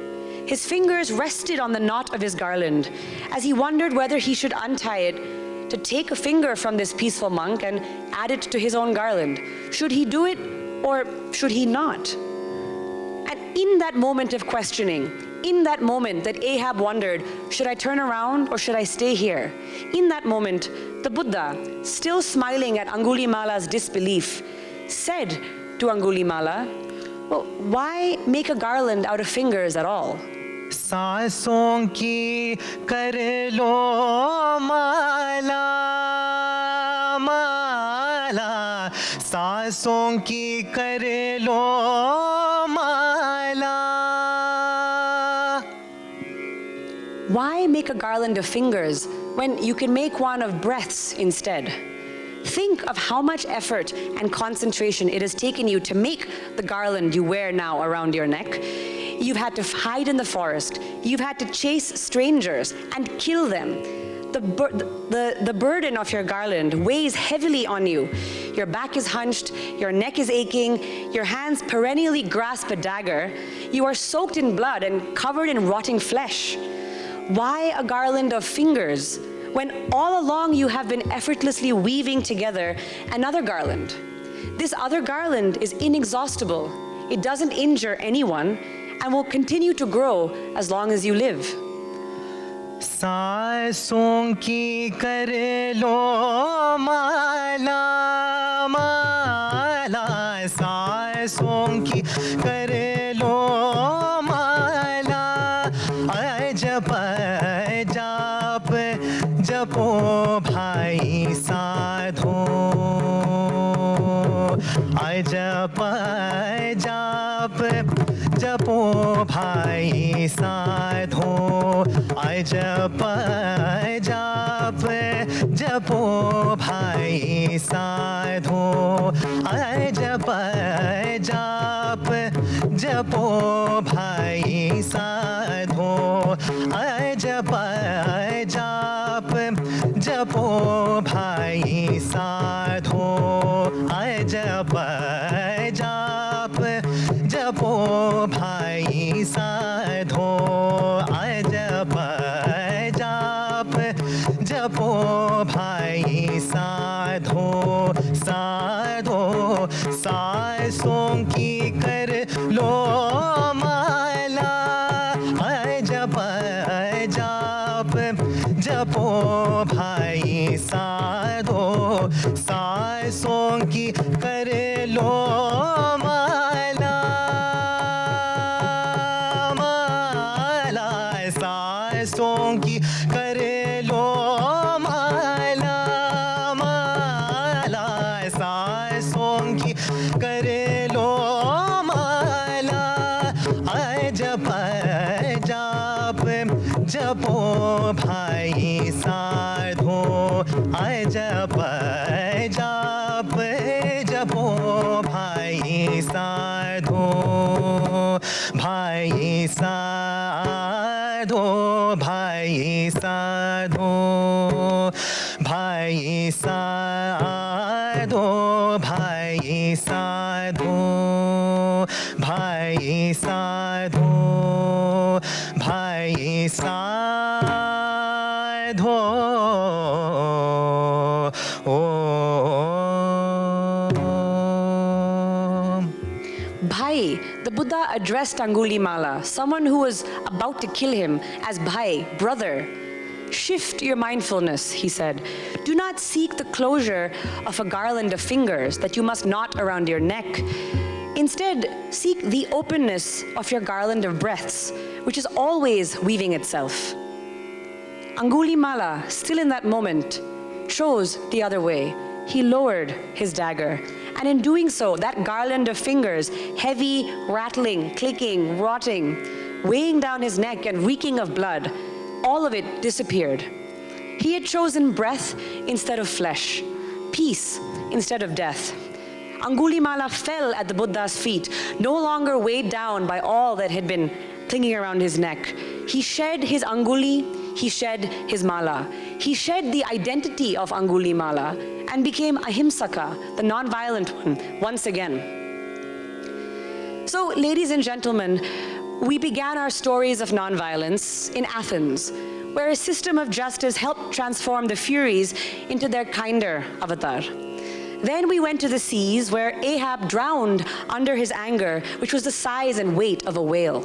His fingers rested on the knot of his garland, as he wondered whether he should untie it to take a finger from this peaceful monk and add it to his own garland. Should he do it, or should he not? And in that moment of questioning, in that moment that Ahab wondered, should I turn around or should I stay here? In that moment, the Buddha, still smiling at Angulimala's disbelief, said to Angulimala, well, why make a garland out of fingers at all? सांसों की कर लो माला माला सांसों की कर लो माला. Why make a garland of fingers when you can make one of breaths instead? Think of how much effort and concentration it has taken you to make the garland you wear now around your neck. You've had to hide in the forest. You've had to chase strangers and kill them. The burden of your garland weighs heavily on you. Your back is hunched, your neck is aching, your hands perennially grasp a dagger. You are soaked in blood and covered in rotting flesh. Why a garland of fingers when all along you have been effortlessly weaving together another garland? This other garland is inexhaustible. It doesn't injure anyone and will continue to grow as long as you live. सांसों की कर लो माला माला सांसों की कर लो माला जप जाप जपो भाई साधो जप जाप जपो भाई साधो जप जाप जपो भाई साधो जप जाप जपो भाई साधो जप जाप जपो भाई साधो जप जाप जपो भाई साधो जप जाप जपो भाई साधो साधो सांसों की कर लो माला जप जाप जपो भाई साधो सांसों की कर लो माला माला सांसों की कर लो माला माला सांसों की कर लो माला जप जाप जपो भाई साधो जप जाप जपो भाई साधो भाई साधो भाई साधो भाई साधो भाई Bhai sadho, bhai sadho, bhai sadho. Bhai, the Buddha addressed Angulimala, someone who was about to kill him, as Bhai, brother. Shift your mindfulness, he said. Do not seek the closure of a garland of fingers that you must knot around your neck. Instead, seek the openness of your garland of breaths, which is always weaving itself. Angulimala, still in that moment, chose the other way. He lowered his dagger. And in doing so, that garland of fingers, heavy, rattling, clicking, rotting, weighing down his neck and reeking of blood, all of it disappeared. He had chosen breath instead of flesh, peace instead of death. Angulimala fell at the Buddha's feet, no longer weighed down by all that had been clinging around his neck. He shed his Anguli, he shed his Mala. He shed the identity of Angulimala and became Ahimsaka, the nonviolent one, once again. So, ladies and gentlemen, we began our stories of nonviolence in Athens, where a system of justice helped transform the Furies into their kinder avatar. Then we went to the seas, where Ahab drowned under his anger, which was the size and weight of a whale.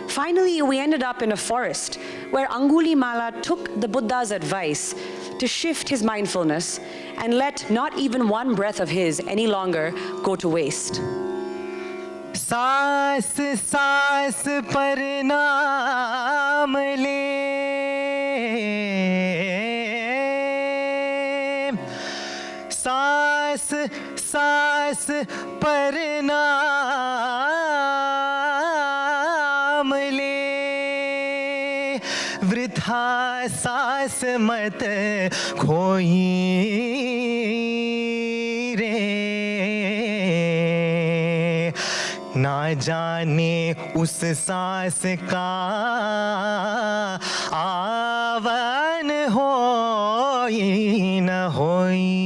Finally, we ended up in a forest, where Angulimala took the Buddha's advice to shift his mindfulness and let not even one breath of his any longer go to waste. सांस सांस पर नाम ले, सांस सांस पर नाम ले, वृथा सांस मत खोई रे, ना जाने उस सांस का आवन होई न होई.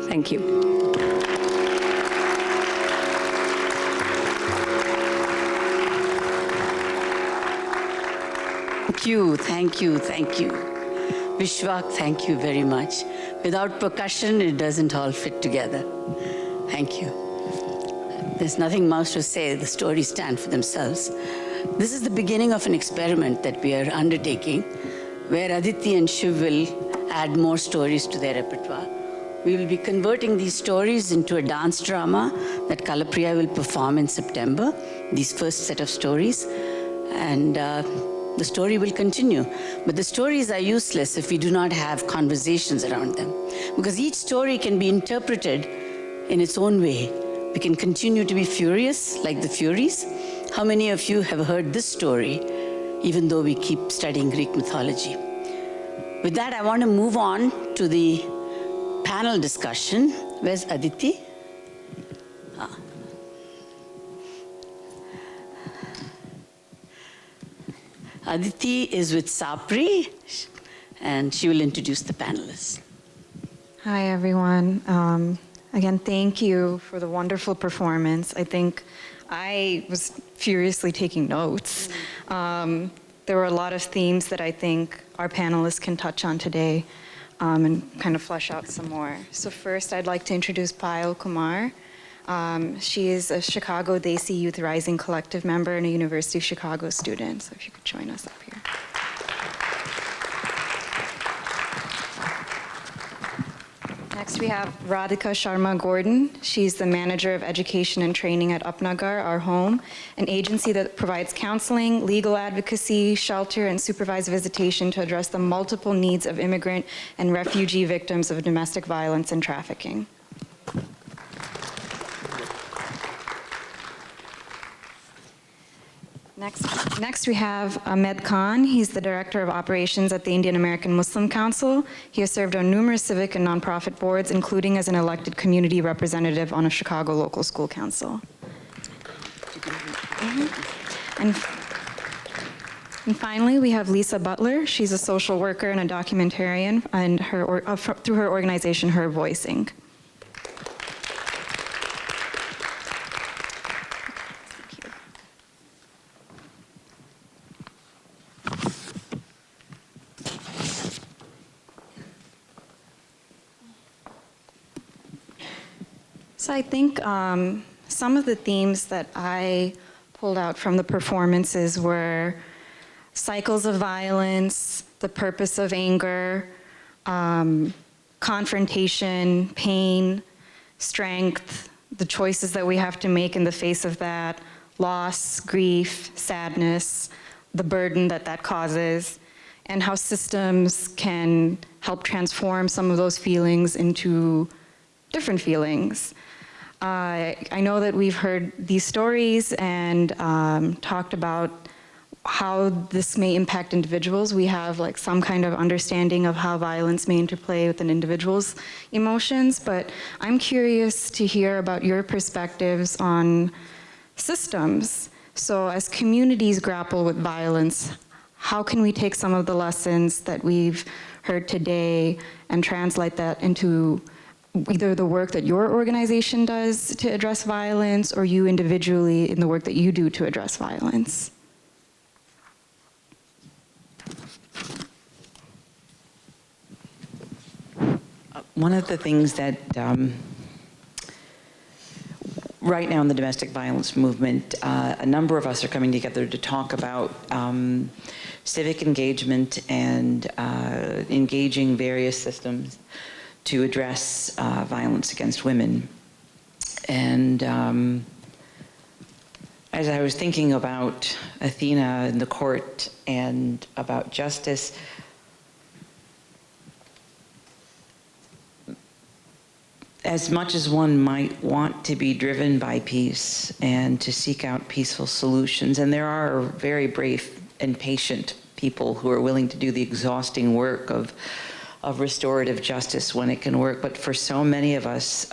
Thank you. Thank you, thank you. Vishwak, thank you very much. Without percussion, it doesn't all fit together. Thank you. There's nothing much to say. The stories stand for themselves. This is the beginning of an experiment that we are undertaking, where Aditi and Shiv will add more stories to their repertoire. We will be converting these stories into a dance drama that Kalapriya will perform in September, these first set of stories. And the story will continue. But the stories are useless if we do not have conversations around them. Because each story can be interpreted in its own way. We can continue to be furious like the Furies. How many of you have heard this story, even though we keep studying Greek mythology? With that, I want to move on to the panel discussion. Where's Aditi? Aditi is with Sapri, and she will introduce the panelists. Hi, everyone. Again, thank you for the wonderful performance. I think I was furiously taking notes. There were a lot of themes that I think our panelists can touch on today and kind of flesh out some more. So first, I'd like to introduce Payal Kumar. She is a Chicago Desi Youth Rising Collective member and a University of Chicago student. So if you could join us up here. Next, we have Radhika Sharma Gordon. She's the manager of education and training at Upnagar, Our Home, an agency that provides counseling, legal advocacy, shelter, and supervised visitation to address the multiple needs of immigrant and refugee victims of domestic violence and trafficking. Next we have Ahmed Khan. He's the Director of Operations at the Indian American Muslim Council. He has served on numerous civic and nonprofit boards, including as an elected community representative on a Chicago local school council. And finally, we have Lisa Butler. She's a social worker and a documentarian, and through her organization, Her Voicing. So I think some of the themes that I pulled out from the performances were cycles of violence, the purpose of anger, confrontation, pain, strength, the choices that we have to make in the face of that, loss, grief, sadness, the burden that that causes, and how systems can help transform some of those feelings into different feelings. I know that we've heard these stories and talked about how this may impact individuals. We have like some kind of understanding of how violence may interplay with an individual's emotions, but I'm curious to hear about your perspectives on systems. So as communities grapple with violence, how can we take some of the lessons that we've heard today and translate that into either the work that your organization does to address violence or you individually in the work that you do to address violence? One of the things that right now in the domestic violence movement, a number of us are coming together to talk about civic engagement and engaging various systems to address violence against women. And as I was thinking about Athena in the court and about justice, as much as one might want to be driven by peace and to seek out peaceful solutions, and there are very brave and patient people who are willing to do the exhausting work of restorative justice when it can work, but for so many of us,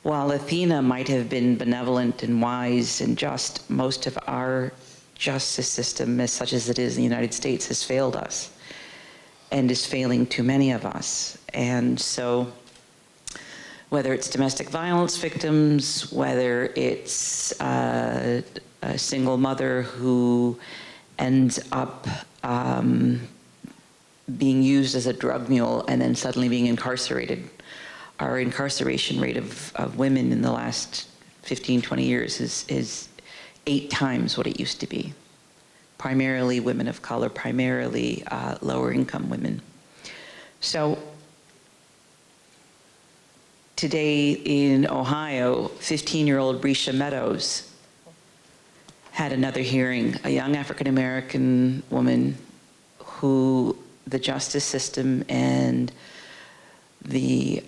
while Athena might have been benevolent and wise and just, most of our justice system, as such as it is in the United States, has failed us and is failing too many of us. And so whether it's domestic violence victims, whether it's a single mother who ends up being used as a drug mule and then suddenly being incarcerated. Our incarceration rate of women in the last 15, 20 years is 8 times what it used to be. Primarily women of color, primarily lower income women. So today in Ohio, 15-year-old Brescia Meadows had another hearing, a young African-American woman who the justice system and the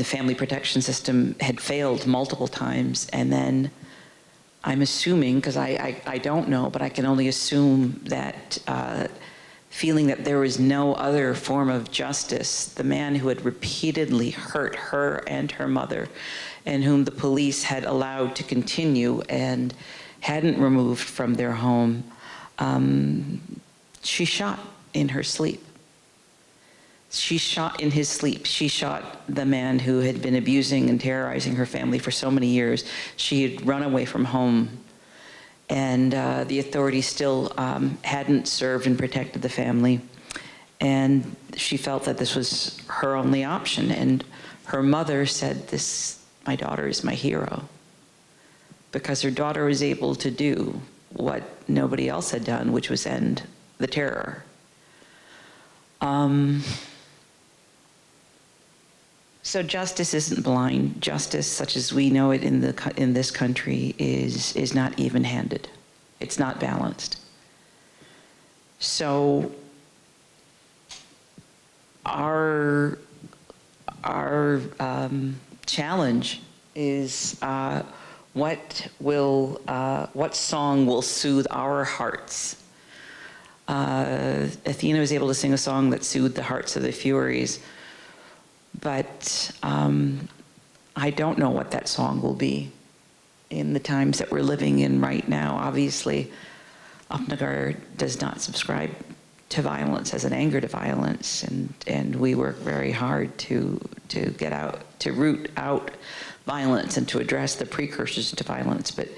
family protection system had failed multiple times. And then I'm assuming, because I don't know, but I can only assume that feeling that there was no other form of justice, the man who had repeatedly hurt her and her mother, and whom the police had allowed to continue and hadn't removed from their home, she shot in her sleep. She shot in his sleep. She shot the man who had been abusing and terrorizing her family for so many years. She had run away from home, and the authorities still hadn't served and protected the family. And she felt that this was her only option. And her mother said, my daughter is my hero, because her daughter was able to do what nobody else had done, which was end the terror. So justice isn't blind. Justice, such as we know it in this country, is not even-handed. It's not balanced. So our challenge is what song will soothe our hearts. Athena was able to sing a song that soothed the hearts of the Furies, but I don't know what that song will be. in the times that we're living in right now. Obviously, Apnagar does not subscribe to violence as an anger to violence, and we work very hard to get out, to root out violence and to address the precursors to violence. But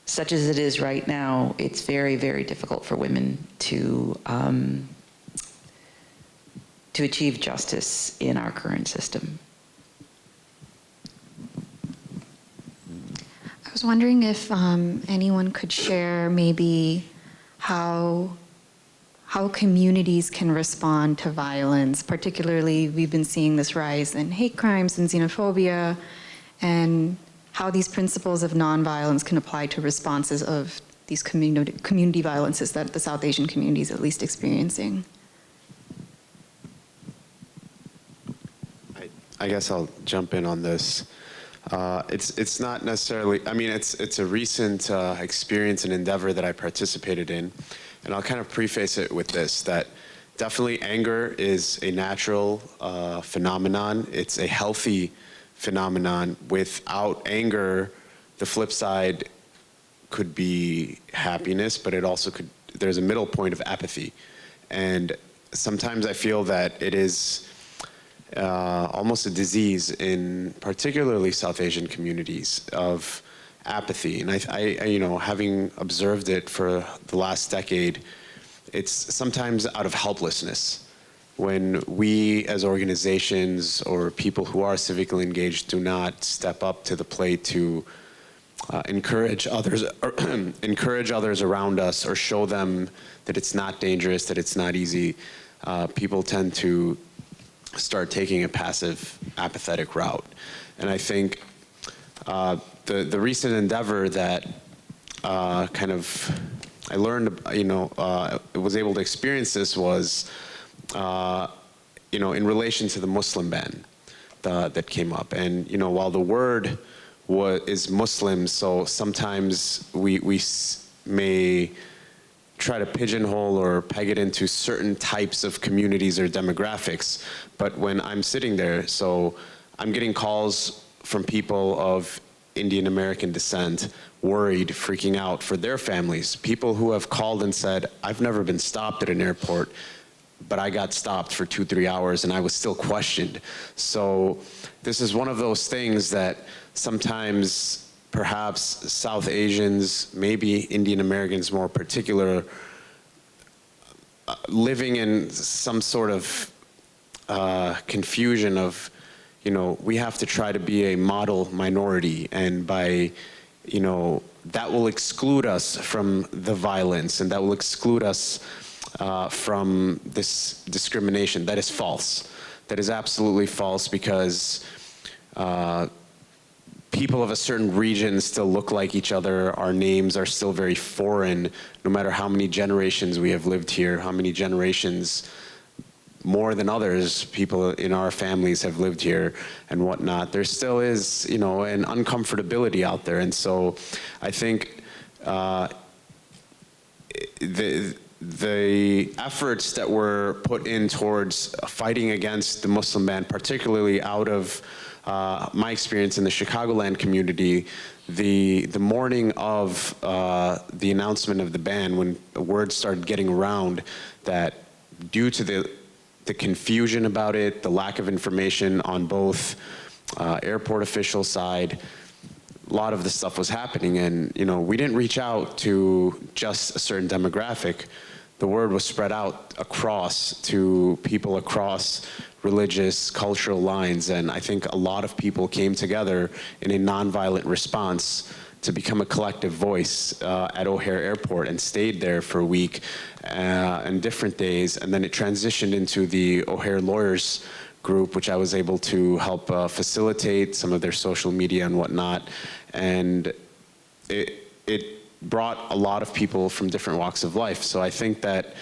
such as it is right now, it's very, very difficult for women to achieve justice in our current system. I was wondering if anyone could share maybe how communities can respond to violence. Particularly, we've been seeing this rise in hate crimes and xenophobia, and how these principles of nonviolence can apply to responses of these community violences that the South Asian community is at least experiencing. I guess I'll jump in on this. It's not necessarily, I mean, it's a recent experience and endeavor that I participated in. And I'll kind of preface it with this, that definitely anger is a natural phenomenon. It's a healthy phenomenon. Without anger, the flip side could be happiness, but it also could, there's a middle point of apathy. And sometimes I feel that it is almost a disease in particularly South Asian communities of apathy. And I, you know, having observed it for the last decade, it's sometimes out of helplessness when we as organizations or people who are civically engaged do not step up to the plate to encourage others around us or show them that it's not dangerous, that it's not easy. People tend to start taking a passive, apathetic route. And I think the recent endeavor that kind of I learned, you know, was able to experience this was, you know, in relation to the Muslim ban that came up. And, you know, while the word is Muslim, so sometimes we may try to pigeonhole or peg it into certain types of communities or demographics. But when I'm sitting there, so I'm getting calls from people of Indian American descent, worried, freaking out for their families. People who have called and said, I've never been stopped at an airport, but I got stopped for 2-3 hours and I was still questioned. So this is one of those things that sometimes perhaps South Asians, maybe Indian Americans more particular, living in some sort of confusion of, you know, we have to try to be a model minority, and by, you know, that will exclude us from the violence and that will exclude us from this discrimination. That is false. That is absolutely false, because people of a certain region still look like each other. Our names are still very foreign, no matter how many generations we have lived here, how many generations more than others, people in our families have lived here and whatnot. There still is, you know, an uncomfortability out there. And so I think the efforts that were put in towards fighting against the Muslim ban, particularly out of my experience in the Chicagoland community, the morning of the announcement of the ban, when word started getting around that due to the confusion about it, the lack of information on both airport official side, a lot of this stuff was happening. And, you know, we didn't reach out to just a certain demographic. The word was spread out across to people across religious, cultural lines. And I think a lot of people came together in a nonviolent response to become a collective voice at O'Hare Airport, and stayed there for a week and different days. And then it transitioned into the O'Hare Lawyers group, which I was able to help facilitate some of their social media and whatnot. And it brought a lot of people from different walks of life. So I think that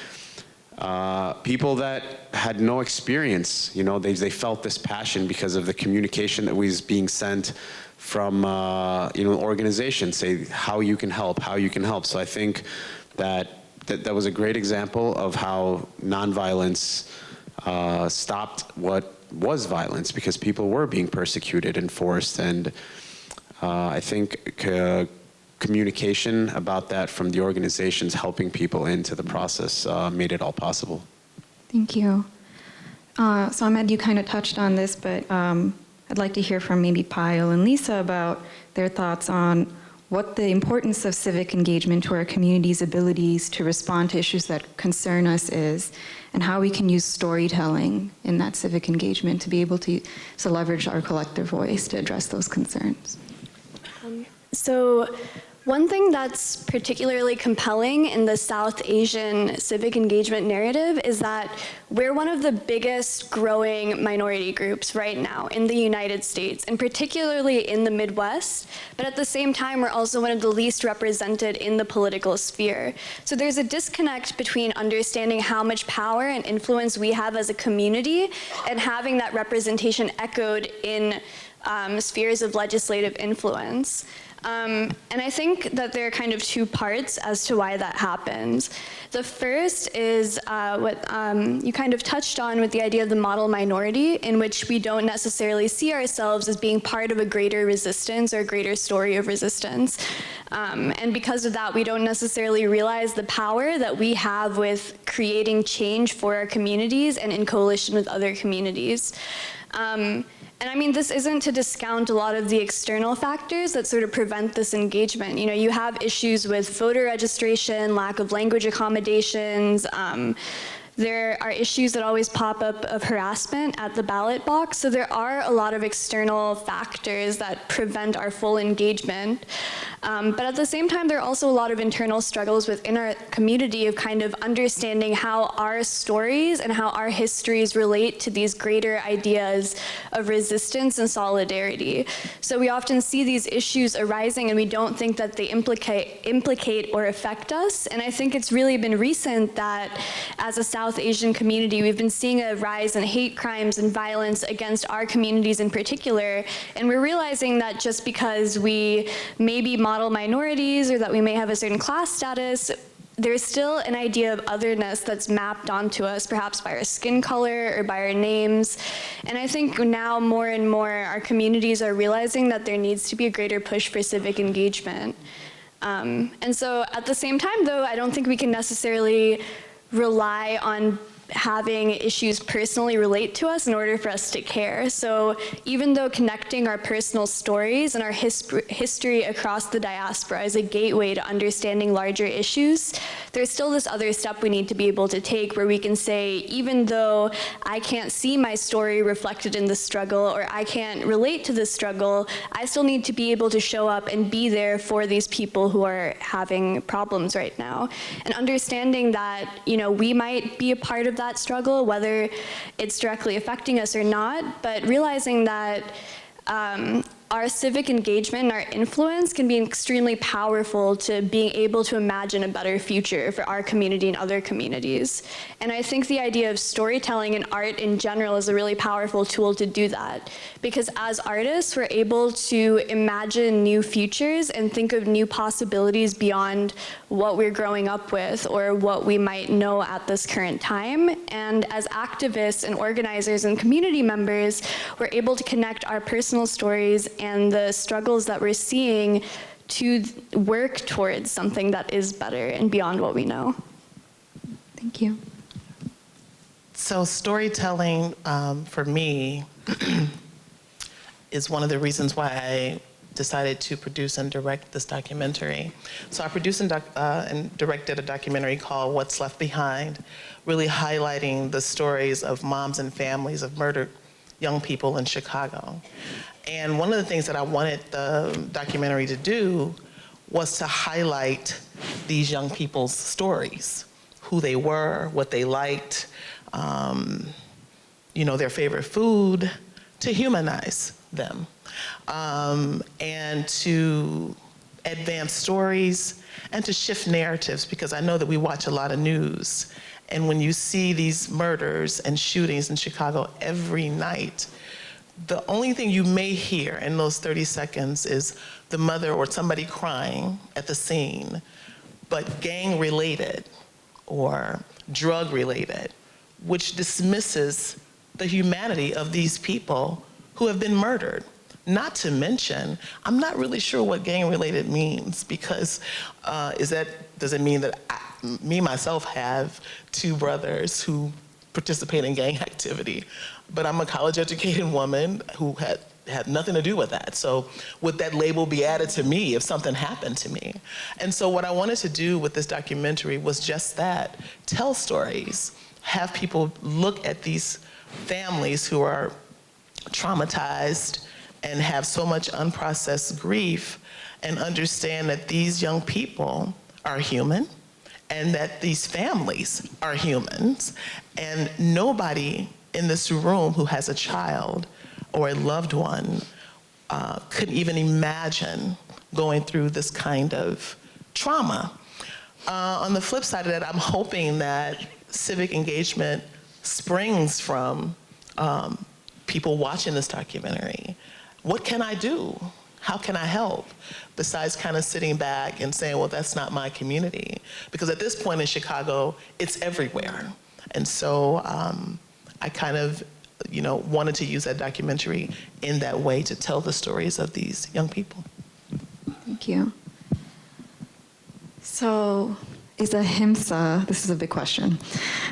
people that had no experience, you know, they felt this passion because of the communication that was being sent from, you know, organizations, say how you can help, how you can help. So I think that was a great example of how nonviolence stopped what was violence, because people were being persecuted and forced. And I think communication about that from the organizations helping people into the process made it all possible. Thank you. So Ahmed, you kind of touched on this, but I'd like to hear from maybe Payal and Lisa about their thoughts on what the importance of civic engagement to our community's abilities to respond to issues that concern us is, and how we can use storytelling in that civic engagement to be able to leverage our collective voice to address those concerns. So one thing that's particularly compelling in the South Asian civic engagement narrative is that we're one of the biggest growing minority groups right now in the United States, and particularly in the Midwest. But at the same time, we're also one of the least represented in the political sphere. So there's a disconnect between understanding how much power and influence we have as a community and having that representation echoed in spheres of legislative influence. And I think that there are kind of two parts as to why that happens. The first is what you kind of touched on with the idea of the model minority, in which we don't necessarily see ourselves as being part of a greater resistance or a greater story of resistance. And because of that, we don't necessarily realize the power that we have with creating change for our communities and in coalition with other communities. And I mean, this isn't to discount a lot of the external factors that sort of prevent this engagement. You know, you have issues with voter registration, lack of language accommodations. There are issues that always pop up of harassment at the ballot box. So there are a lot of external factors that prevent our full engagement. But at the same time, there are also a lot of internal struggles within our community of kind of understanding how our stories and how our histories relate to these greater ideas of resistance and solidarity. So we often see these issues arising and we don't think that they implicate or affect us. And I think it's really been recent that as a South Asian community, we've been seeing a rise in hate crimes and violence against our communities in particular. And we're realizing that just because we maybe model minorities or that we may have a certain class status, there's still an idea of otherness that's mapped onto us, perhaps by our skin color or by our names. And I think now more and more our communities are realizing that there needs to be a greater push for civic engagement. And so at the same time, though, I don't think we can necessarily rely on having issues personally relate to us in order for us to care. So even though connecting our personal stories and our history across the diaspora is a gateway to understanding larger issues, there's still this other step we need to be able to take where we can say, even though I can't see my story reflected in the struggle or I can't relate to this struggle, I still need to be able to show up and be there for these people who are having problems right now. And understanding that, you know, we might be a part of that struggle, whether it's directly affecting us or not, but realizing that our civic engagement and our influence can be extremely powerful to being able to imagine a better future for our community and other communities. And I think the idea of storytelling and art in general is a really powerful tool to do that. Because as artists, we're able to imagine new futures and think of new possibilities beyond what we're growing up with or what we might know at this current time. And as activists and organizers and community members, we're able to connect our personal stories and the struggles that we're seeing to work towards something that is better and beyond what we know. Thank you. So storytelling for me is one of the reasons why I decided to produce and direct this documentary. So I produced and directed a documentary called What's Left Behind, really highlighting the stories of moms and families of murdered young people in Chicago. And one of the things that I wanted the documentary to do was to highlight these young people's stories, who they were, what they liked, you know, their favorite food, to humanize them, and to advance stories and to shift narratives, because I know that we watch a lot of news. And when you see these murders and shootings in Chicago every night, the only thing you may hear in those 30 seconds is the mother or somebody crying at the scene, but gang-related or drug-related, which dismisses the humanity of these people who have been murdered Not to mention, I'm not really sure what gang-related means, because does it mean that me, myself, have two brothers who participate in gang activity, but I'm a college-educated woman who had nothing to do with that. So would that label be added to me if something happened to me? And so what I wanted to do with this documentary was just that, tell stories, have people look at these families who are traumatized and have so much unprocessed grief, and understand that these young people are human, and that these families are humans, and nobody in this room who has a child or a loved one could even imagine going through this kind of trauma. On the flip side of that, I'm hoping that civic engagement springs from people watching this documentary. What can I do? How can I help? Besides kind of sitting back and saying, well, that's not my community. Because at this point in Chicago, it's everywhere. And so I kind of wanted to use that documentary in that way to tell the stories of these young people. Thank you. So is Ahimsa, this is a big question.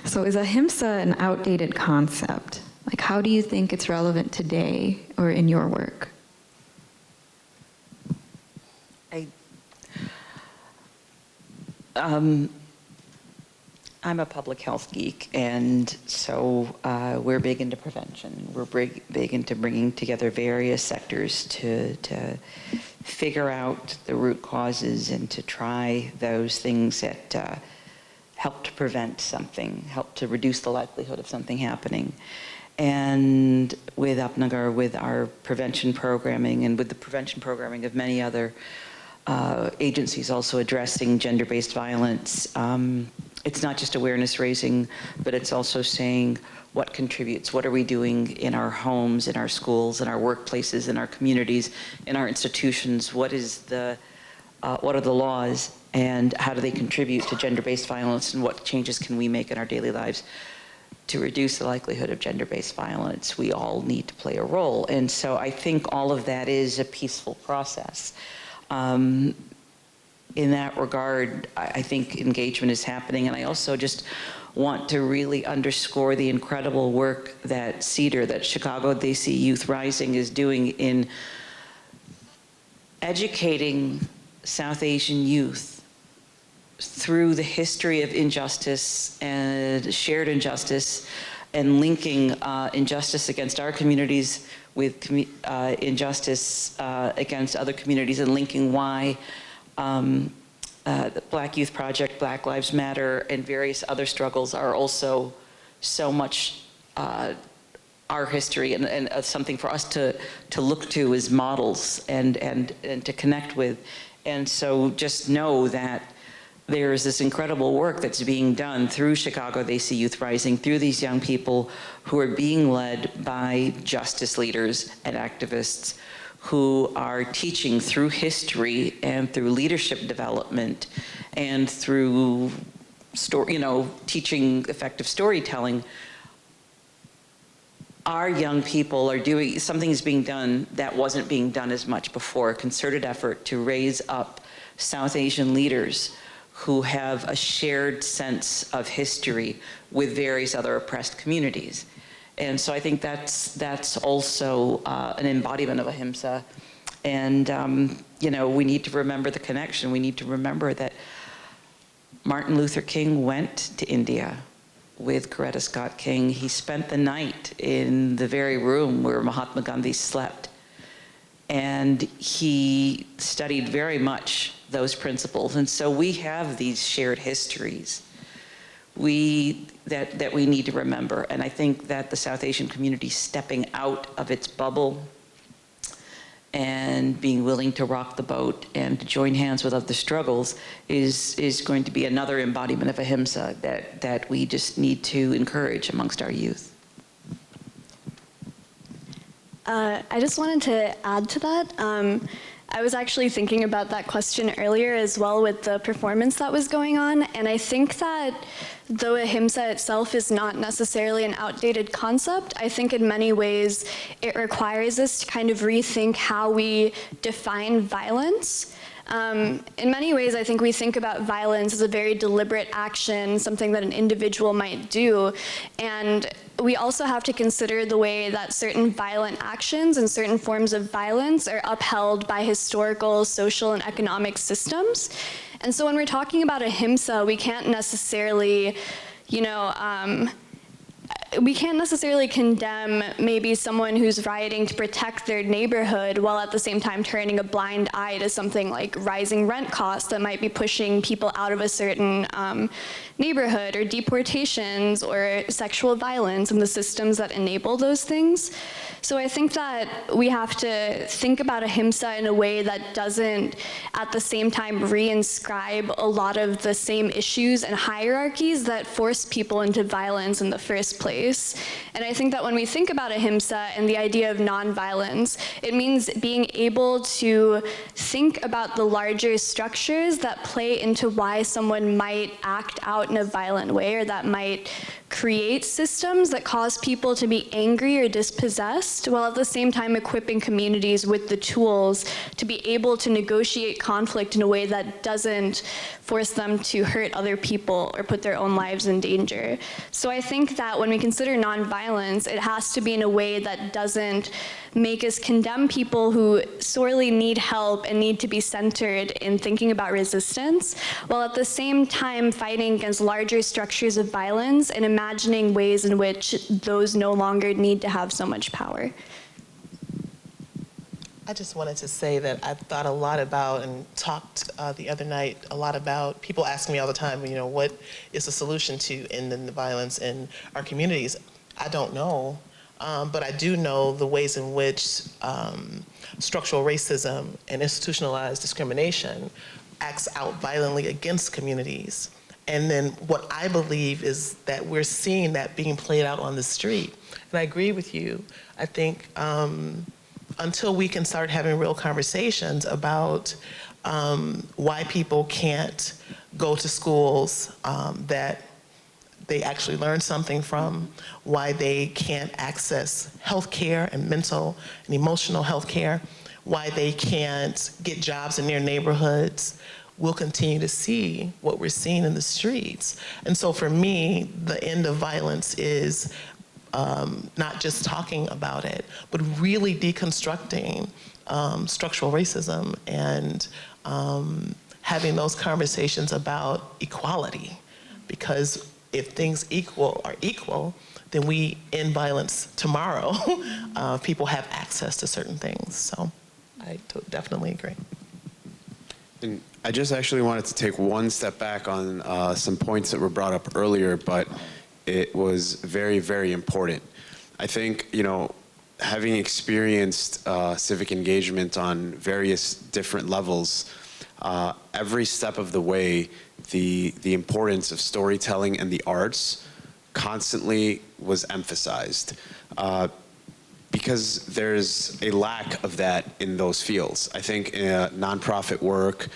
So is Ahimsa an outdated concept? Like, how do you think it's relevant today or in your work? I'm a public health geek, and so we're big into prevention. We're big into bringing together various sectors to figure out the root causes and to try those things that help to prevent something, help to reduce the likelihood of something happening. And with Upnagar, with our prevention programming and with the prevention programming of many other agencies also addressing gender-based violence, it's not just awareness raising, but it's also saying what contributes, what are we doing in our homes, in our schools, in our workplaces, in our communities, in our institutions, what are the laws, and how do they contribute to gender-based violence, and what changes can we make in our daily lives to reduce the likelihood of gender-based violence. We all need to play a role. And so I think all of that is a peaceful process. In that regard, I think engagement is happening, and I also just want to really underscore the incredible work that CEDAR, that Chicago Desi Youth Rising, is doing in educating South Asian youth through the history of injustice and shared injustice, and linking injustice against our communities with injustice against other communities, and linking why the Black Youth Project, Black Lives Matter, and various other struggles are also so much our history, and something for us to look to as models and to connect with. And so just know that there's this incredible work that's being done through Chicago Desi Youth Rising, through these young people who are being led by justice leaders and activists who are teaching through history and through leadership development and through teaching effective storytelling. Our young people are doing, something is being done that wasn't being done as much before, a concerted effort to raise up South Asian leaders who have a shared sense of history with various other oppressed communities. And so I think that's also an embodiment of Ahimsa. And we need to remember the connection. We need to remember that Martin Luther King went to India with Coretta Scott King. He spent the night in the very room where Mahatma Gandhi slept. And he studied very much those principles. And so we have these shared histories that we need to remember. And I think that the South Asian community stepping out of its bubble and being willing to rock the boat and to join hands with other struggles is going to be another embodiment of Ahimsa that we just need to encourage amongst our youth. I just wanted to add to that. I was actually thinking about that question earlier as well with the performance that was going on, and I think that though Ahimsa itself is not necessarily an outdated concept, I think in many ways it requires us to kind of rethink how we define violence. In many ways, I think we think about violence as a very deliberate action, something that an individual might do, and we also have to consider the way that certain violent actions and certain forms of violence are upheld by historical, social, and economic systems. And so when we're talking about Ahimsa, we can't necessarily, we can't necessarily condemn maybe someone who's rioting to protect their neighborhood while at the same time turning a blind eye to something like rising rent costs that might be pushing people out of a certain neighborhood, or deportations, or sexual violence and the systems that enable those things. So I think that we have to think about Ahimsa in a way that doesn't at the same time reinscribe a lot of the same issues and hierarchies that force people into violence in the first place. And I think that when we think about Ahimsa and the idea of nonviolence, it means being able to think about the larger structures that play into why someone might act out in a violent way, or that might create systems that cause people to be angry or dispossessed, while at the same time equipping communities with the tools to be able to negotiate conflict in a way that doesn't force them to hurt other people or put their own lives in danger. So I think that when we consider nonviolence, it has to be in a way that doesn't make us condemn people who sorely need help and need to be centered in thinking about resistance, while at the same time fighting against larger structures of violence and imagining ways in which those no longer need to have so much power. I just wanted to say that I've thought a lot about and talked the other night a lot about, people ask me all the time, what is the solution to ending the violence in our communities? I don't know, but I do know the ways in which structural racism and institutionalized discrimination acts out violently against communities. And then what I believe is that we're seeing that being played out on the street. And I agree with you. I think until we can start having real conversations about why people can't go to schools that they actually learn something from, why they can't access health care and mental and emotional health care, why they can't get jobs in their neighborhoods, we'll continue to see what we're seeing in the streets. And so for me, the end of violence is not just talking about it, but really deconstructing structural racism and having those conversations about equality. Because if things are equal, then we end violence tomorrow. People have access to certain things. So I definitely agree. And I just actually wanted to take one step back on some points that were brought up earlier, but it was very, very important. I think, having experienced civic engagement on various different levels, every step of the way, the importance of storytelling and the arts constantly was emphasized. Because there's a lack of that in those fields. I think nonprofit work,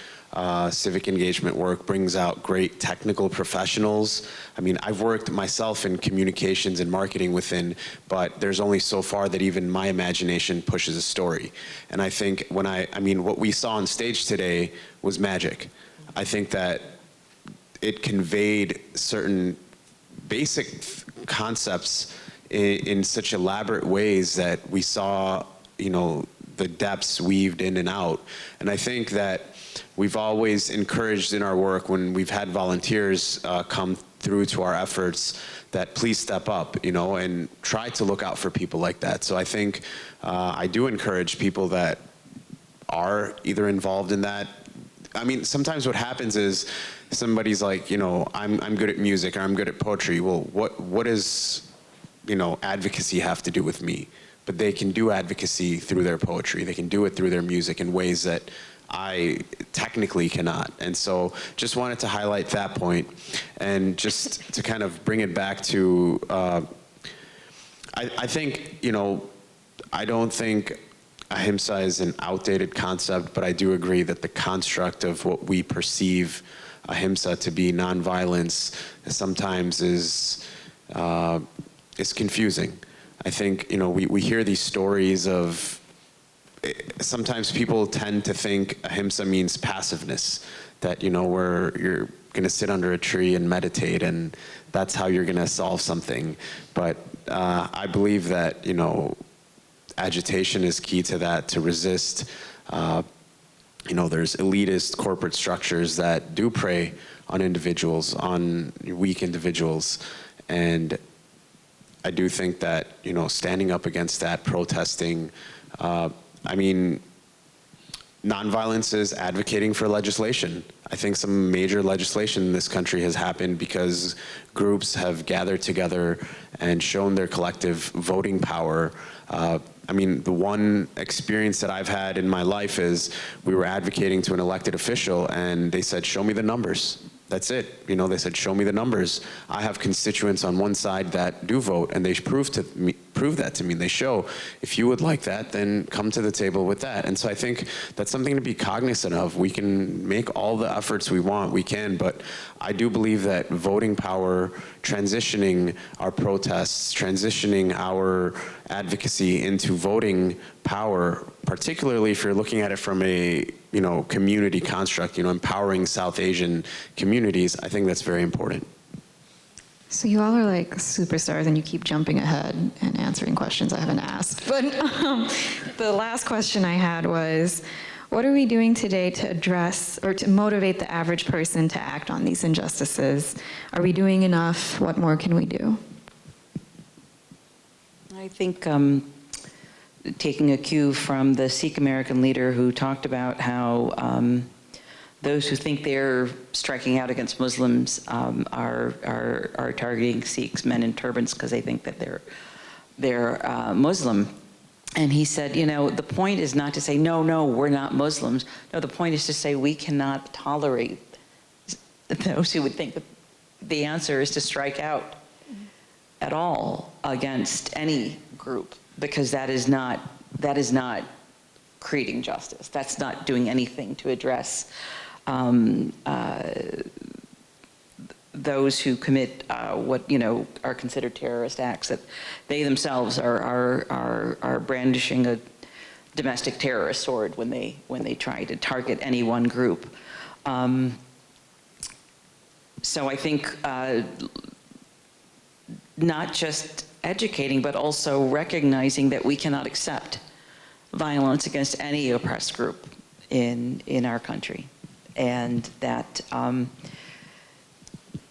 civic engagement work brings out great technical professionals. I mean, I've worked myself in communications and marketing within, but there's only so far that even my imagination pushes a story. And I think what we saw on stage today was magic. I think that it conveyed certain basic concepts in such elaborate ways that we saw, the depths weaved in and out. And I think that we've always encouraged in our work when we've had volunteers come through to our efforts that please step up, and try to look out for people like that. So I think I do encourage people that are either involved in that. I mean, sometimes what happens is somebody's like, I'm good at music or I'm good at poetry. Well, what does advocacy have to do with me? But they can do advocacy through their poetry. They can do it through their music in ways that I technically cannot. And so just wanted to highlight that point. And just to kind of bring it back to, I think, I don't think Ahimsa is an outdated concept, but I do agree that the construct of what we perceive Ahimsa to be, nonviolence, sometimes is confusing. I think, we hear these stories of, sometimes people tend to think Ahimsa means passiveness, that, where you're gonna sit under a tree and meditate and that's how you're gonna solve something. But I believe that, agitation is key to that, to resist. There's elitist corporate structures that do prey on individuals, on weak individuals. And I do think that, standing up against that, protesting, nonviolence is advocating for legislation. I think some major legislation in this country has happened because groups have gathered together and shown their collective voting power. The one experience that I've had in my life is we were advocating to an elected official and they said, show me the numbers. That's it. They said, show me the numbers. I have constituents on one side that do vote, and they prove that to me. They show, if you would like that, then come to the table with that. And so I think that's something to be cognizant of. We can make all the efforts we want, we can, but I do believe that voting power, transitioning our protests, transitioning our advocacy into voting power, particularly if you're looking at it from a community construct, empowering South Asian communities, I think that's very important. So you all are like superstars and you keep jumping ahead and answering questions I haven't asked. But the last question I had was, what are we doing today to address or to motivate the average person to act on these injustices? Are we doing enough? What more can we do? I think taking a cue from the Sikh American leader who talked about how those who think they're striking out against Muslims are targeting Sikhs, men in turbans, because they think that they're Muslim. And he said, the point is not to say, no, we're not Muslims. No, the point is to say we cannot tolerate those who would think that the answer is to strike out at all against any group, because that is not creating justice. That's not doing anything to address those who commit what are considered terrorist acts, that they themselves are brandishing a domestic terrorist sword when they try to target any one group. So I think not just educating, but also recognizing that we cannot accept violence against any oppressed group in our country, and that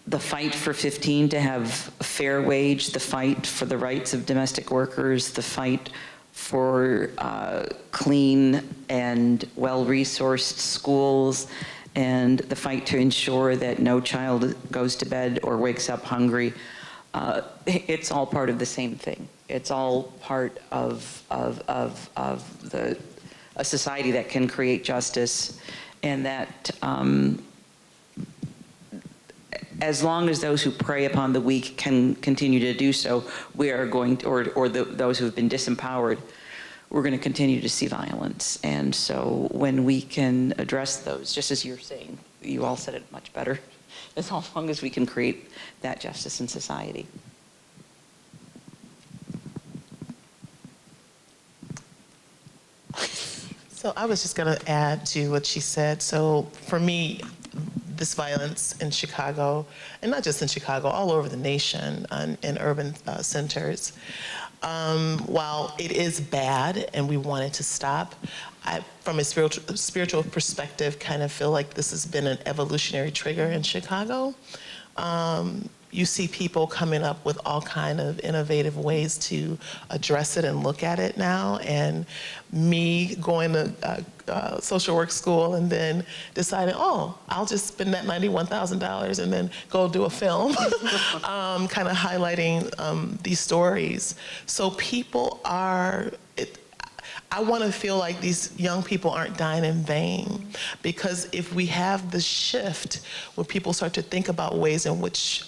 the fight for 15 to have a fair wage, the fight for the rights of domestic workers, the fight for clean and well-resourced schools, and the fight to ensure that no child goes to bed or wakes up hungry, it's all part of the same thing. It's all part of a society that can create justice, and that as long as those who prey upon the weak can continue to do so, we are going to, or those who have been disempowered, we're going to continue to see violence. And so when we can address those, just as you're saying, you all said it much better, as long as we can create that justice in society. So I was just going to add to what she said. So for me, this violence in Chicago, and not just in Chicago, all over the nation and in urban centers, while it is bad and we want it to stop, I, from a spiritual perspective, kind of feel like this has been an evolutionary trigger in Chicago. You see people coming up with all kind of innovative ways to address it and look at it now. And me going to social work school and then deciding, oh, I'll just spend that $91,000 and then go do a film, kind of highlighting these stories. So people are, I want to feel like these young people aren't dying in vain, because if we have the shift where people start to think about ways in which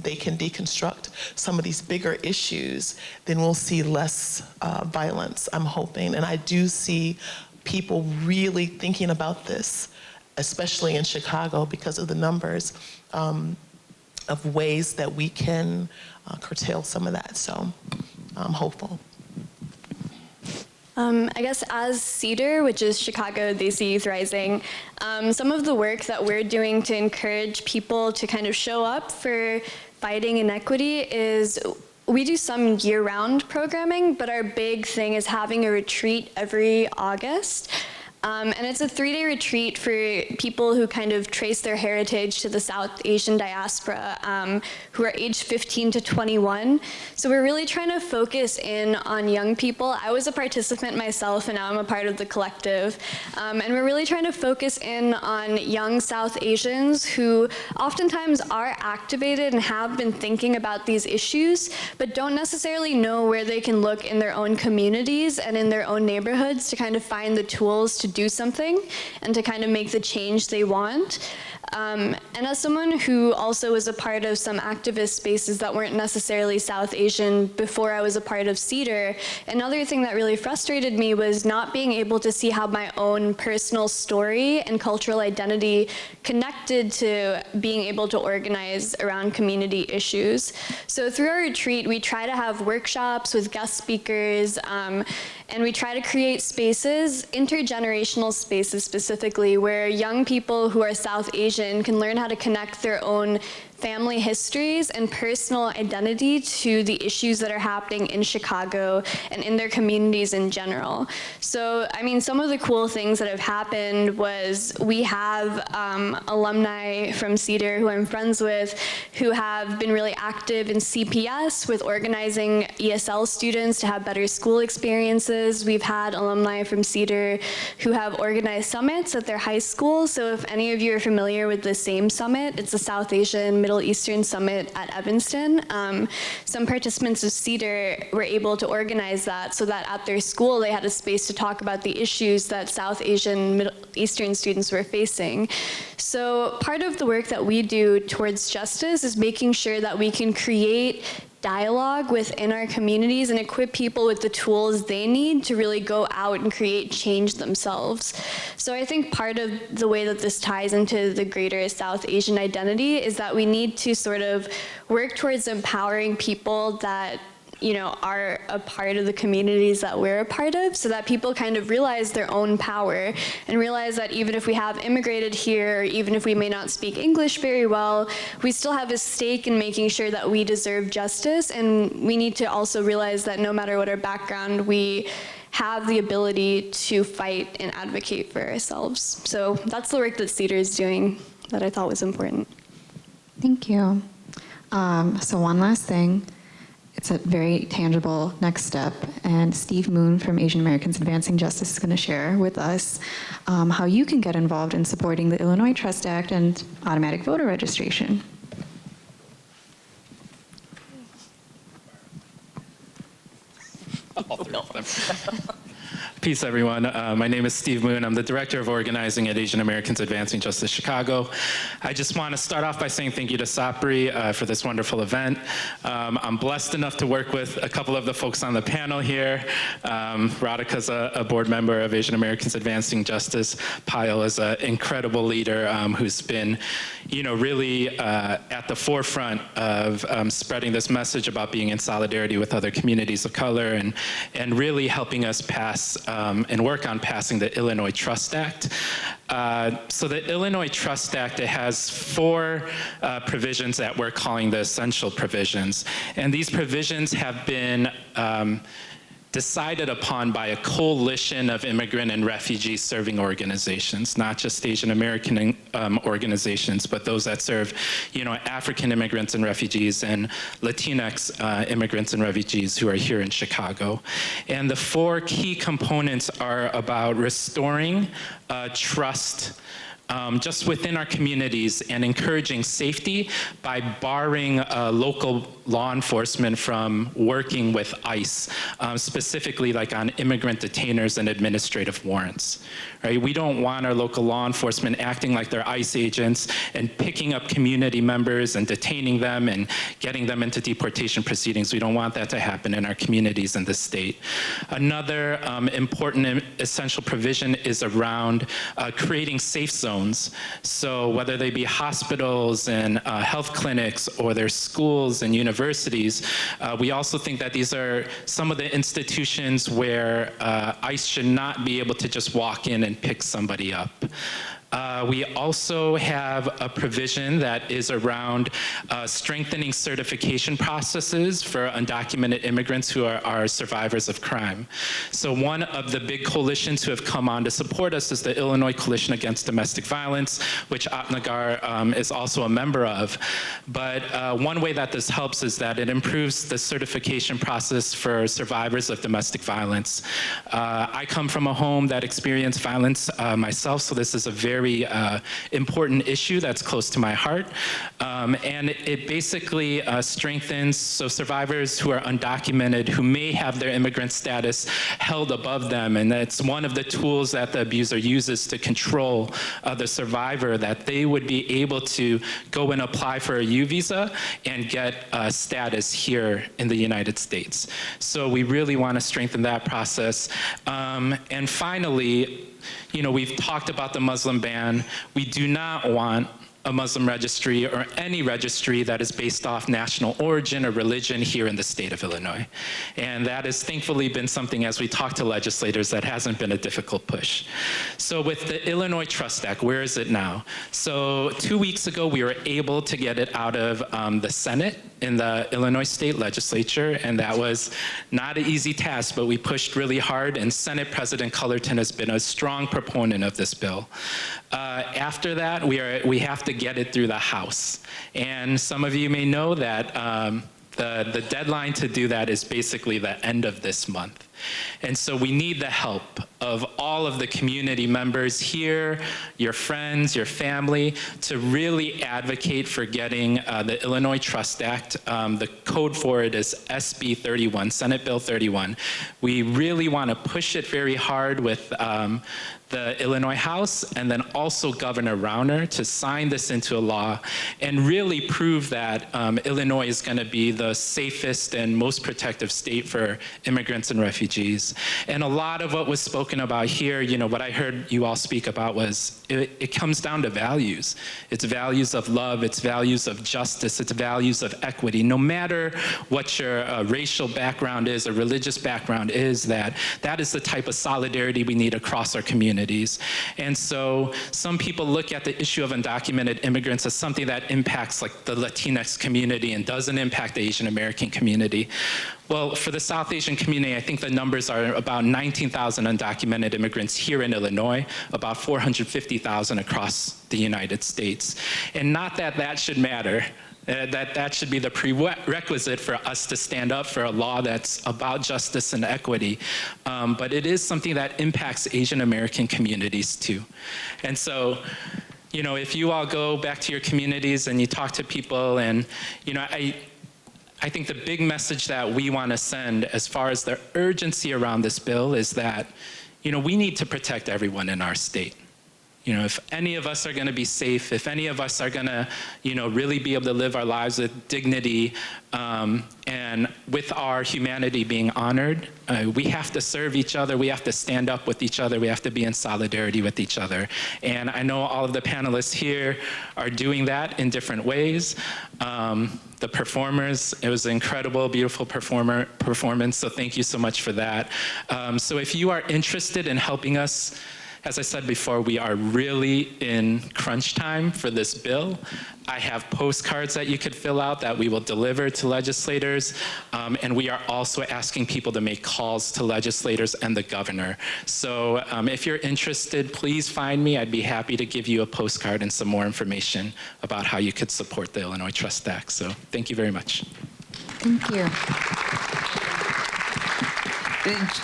they can deconstruct some of these bigger issues, then we'll see less violence, I'm hoping. And I do see people really thinking about this, especially in Chicago, because of the numbers of ways that we can curtail some of that. So I'm hopeful. I guess as CEDAR, which is Chicago Desi Youth Rising, some of the work that we're doing to encourage people to kind of show up for fighting inequity is we do some year-round programming, but our big thing is having a retreat every August. And it's a 3-day retreat for people who kind of trace their heritage to the South Asian diaspora, who are aged 15 to 21. So we're really trying to focus in on young people. I was a participant myself, and now I'm a part of the collective. And we're really trying to focus in on young South Asians who oftentimes are activated and have been thinking about these issues, but don't necessarily know where they can look in their own communities and in their own neighborhoods to kind of find the tools to do something and to kind of make the change they want. And as someone who also was a part of some activist spaces that weren't necessarily South Asian before I was a part of CEDAR, another thing that really frustrated me was not being able to see how my own personal story and cultural identity connected to being able to organize around community issues. So through our retreat, we try to have workshops with guest speakers, and we try to create spaces, intergenerational spaces specifically, where young people who are South Asian can learn how to connect their own family histories and personal identity to the issues that are happening in Chicago and in their communities in general. So, I mean, some of the cool things that have happened was we have alumni from CEDAR who I'm friends with who have been really active in CPS with organizing ESL students to have better school experiences. We've had alumni from CEDAR who have organized summits at their high school. So if any of you are familiar with the SAME Summit, it's a South Asian Middle Eastern Summit at Evanston. Some participants of CEDAR were able to organize that so that at their school they had a space to talk about the issues that South Asian Middle Eastern students were facing. So part of the work that we do towards justice is making sure that we can create dialogue within our communities and equip people with the tools they need to really go out and create change themselves. So I think part of the way that this ties into the greater South Asian identity is that we need to sort of work towards empowering people that are a part of the communities that we're a part of, so that people kind of realize their own power and realize that even if we have immigrated here, even if we may not speak English very well, we still have a stake in making sure that we deserve justice, and we need to also realize that no matter what our background, we have the ability to fight and advocate for ourselves. So that's the work that CEDAR is doing that I thought was important. Thank you. So one last thing. It's a very tangible next step, and Steve Moon from Asian Americans Advancing Justice is going to share with us how you can get involved in supporting the Illinois Trust Act and automatic voter registration. Peace, everyone. My name is Steve Moon. I'm the Director of Organizing at Asian Americans Advancing Justice Chicago. I just want to start off by saying thank you to Sapri for this wonderful event. I'm blessed enough to work with a couple of the folks on the panel here. Radhika's a board member of Asian Americans Advancing Justice. Payal is an incredible leader who's been, really at the forefront of spreading this message about being in solidarity with other communities of color and really helping us pass and work on passing the Illinois Trust Act. So the Illinois Trust Act, it has 4 provisions that we're calling the essential provisions. And these provisions have been decided upon by a coalition of immigrant and refugee serving organizations, not just Asian American organizations, but those that serve, African immigrants and refugees and Latinx immigrants and refugees who are here in Chicago. And the 4 key components are about restoring trust just within our communities and encouraging safety by barring local law enforcement from working with ICE, specifically like on immigrant detainers and administrative warrants. Right? We don't want our local law enforcement acting like they're ICE agents and picking up community members and detaining them and getting them into deportation proceedings. We don't want that to happen in our communities in the state. Another important and essential provision is around creating safe zones. So whether they be hospitals and health clinics or their schools and universities, we also think that these are some of the institutions where ICE should not be able to just walk in and pick somebody up. We also have a provision that is around strengthening certification processes for undocumented immigrants who are survivors of crime. So one of the big coalitions who have come on to support us is the Illinois Coalition Against Domestic Violence, which Atnagar is also a member of. But one way that this helps is that it improves the certification process for survivors of domestic violence. I come from a home that experienced violence myself, so this is a very important issue that's close to my heart. And it basically strengthens, so survivors who are undocumented, who may have their immigrant status held above them, and that's one of the tools that the abuser uses to control the survivor, that they would be able to go and apply for a U visa and get status here in the United States. So we really want to strengthen that process. And finally, you know, we've talked about the Muslim ban. We do not want a Muslim registry or any registry that is based off national origin or religion here in the state of Illinois. And that has thankfully been something, as we talk to legislators, that hasn't been a difficult push. So with the Illinois Trust Act, where is it now? So 2 weeks ago, we were able to get it out of the Senate in the Illinois State Legislature, and that was not an easy task, but we pushed really hard, and Senate President Cullerton has been a strong proponent of this bill. After that, we have to get it through the House. And some of you may know that the deadline to do that is basically the end of this month. And so we need the help of all of the community members here, your friends, your family, to really advocate for getting the Illinois Trust Act. The code for it is SB 31, Senate Bill 31. We really want to push it very hard with the Illinois House, and then also Governor Rauner to sign this into a law and really prove that Illinois is going to be the safest and most protective state for immigrants and refugees. And a lot of what was spoken about here, you know, what I heard you all speak about was it comes down to values. It's values of love, it's values of justice, it's values of equity. No matter what your racial background is or religious background is, that is the type of solidarity we need across our community. And so some people look at the issue of undocumented immigrants as something that impacts like the Latinx community and doesn't impact the Asian American community. Well, for the South Asian community, I think the numbers are about 19,000 undocumented immigrants here in Illinois, about 450,000 across the United States. And not that that should matter. That should be the prerequisite for us to stand up for a law that's about justice and equity. But it is something that impacts Asian American communities too. And so, you know, if you all go back to your communities and you talk to people, and, you know, I think the big message that we want to send as far as the urgency around this bill is that, you know, we need to protect everyone in our state. You know, if any of us are going to be safe, if any of us are going to, you know, really be able to live our lives with dignity and with our humanity being honored, we have to serve each other, we have to stand up with each other, we have to be in solidarity with each other. And I know all of the panelists here are doing that in different ways. The performers, it was an incredible, beautiful performance, so thank you so much for that. So if you are interested in helping us, as I said before, we are really in crunch time for this bill. I have postcards that you could fill out that we will deliver to legislators, and we are also asking people to make calls to legislators and the governor. So if you're interested, please find me. I'd be happy to give you a postcard and some more information about how you could support the Illinois Trust Act. So thank you very much. Thank you.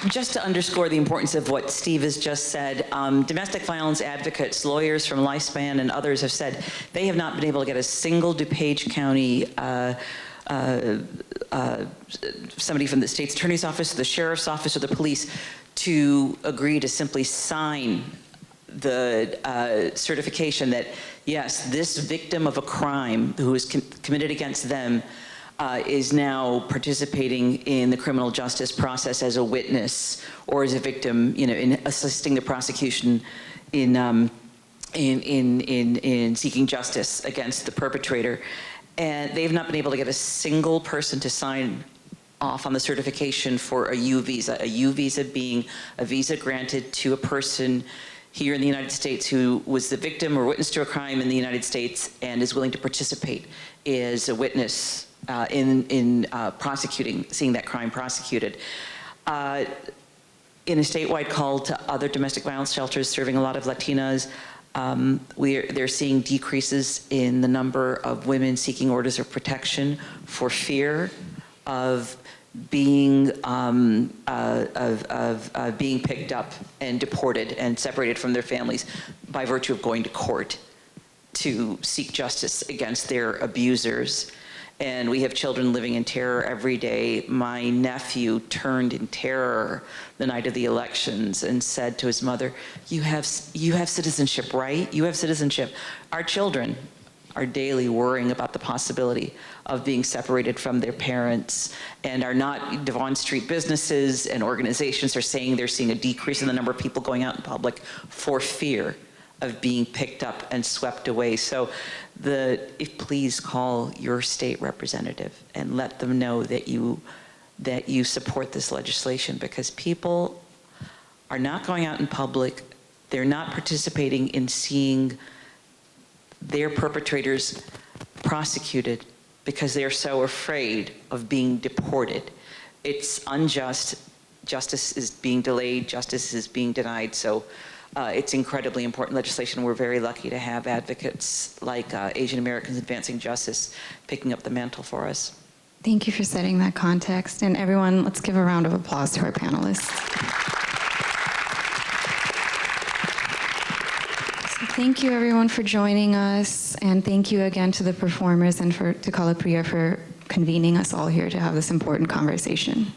Just to underscore the importance of what Steve has just said, domestic violence advocates, lawyers from Lifespan and others have said they have not been able to get a single DuPage County somebody from the state's attorney's office, the sheriff's office, or the police to agree to simply sign the certification that, yes, this victim of a crime who is committed against them is now participating in the criminal justice process as a witness or as a victim, you know, in assisting the prosecution in seeking justice against the perpetrator. And they've not been able to get a single person to sign off on the certification for a U visa. A U visa being a visa granted to a person here in the United States who was the victim or witness to a crime in the United States and is willing to participate as a witness in prosecuting, seeing that crime prosecuted. In a statewide call to other domestic violence shelters serving a lot of Latinas, they're seeing decreases in the number of women seeking orders of protection for fear of being being picked up and deported and separated from their families by virtue of going to court to seek justice against their abusers. And we have children living in terror every day. My nephew turned in terror the night of the elections and said to his mother, you have citizenship, right? You have citizenship. Our children are daily worrying about the possibility of being separated from their parents, and are not, Devon Street businesses and organizations are saying they're seeing a decrease in the number of people going out in public for fear of being picked up and swept away. So please call your state representative and let them know that you support this legislation, because people are not going out in public, they're not participating in seeing their perpetrators prosecuted because they're so afraid of being deported. It's unjust. Justice is being delayed, justice is being denied. So it's incredibly important legislation. We're very lucky to have advocates like Asian Americans Advancing Justice picking up the mantle for us. Thank you for setting that context. And everyone, let's give a round of applause to our panelists. So thank you everyone for joining us, and thank you again to the performers and to Kalapriya for convening us all here to have this important conversation.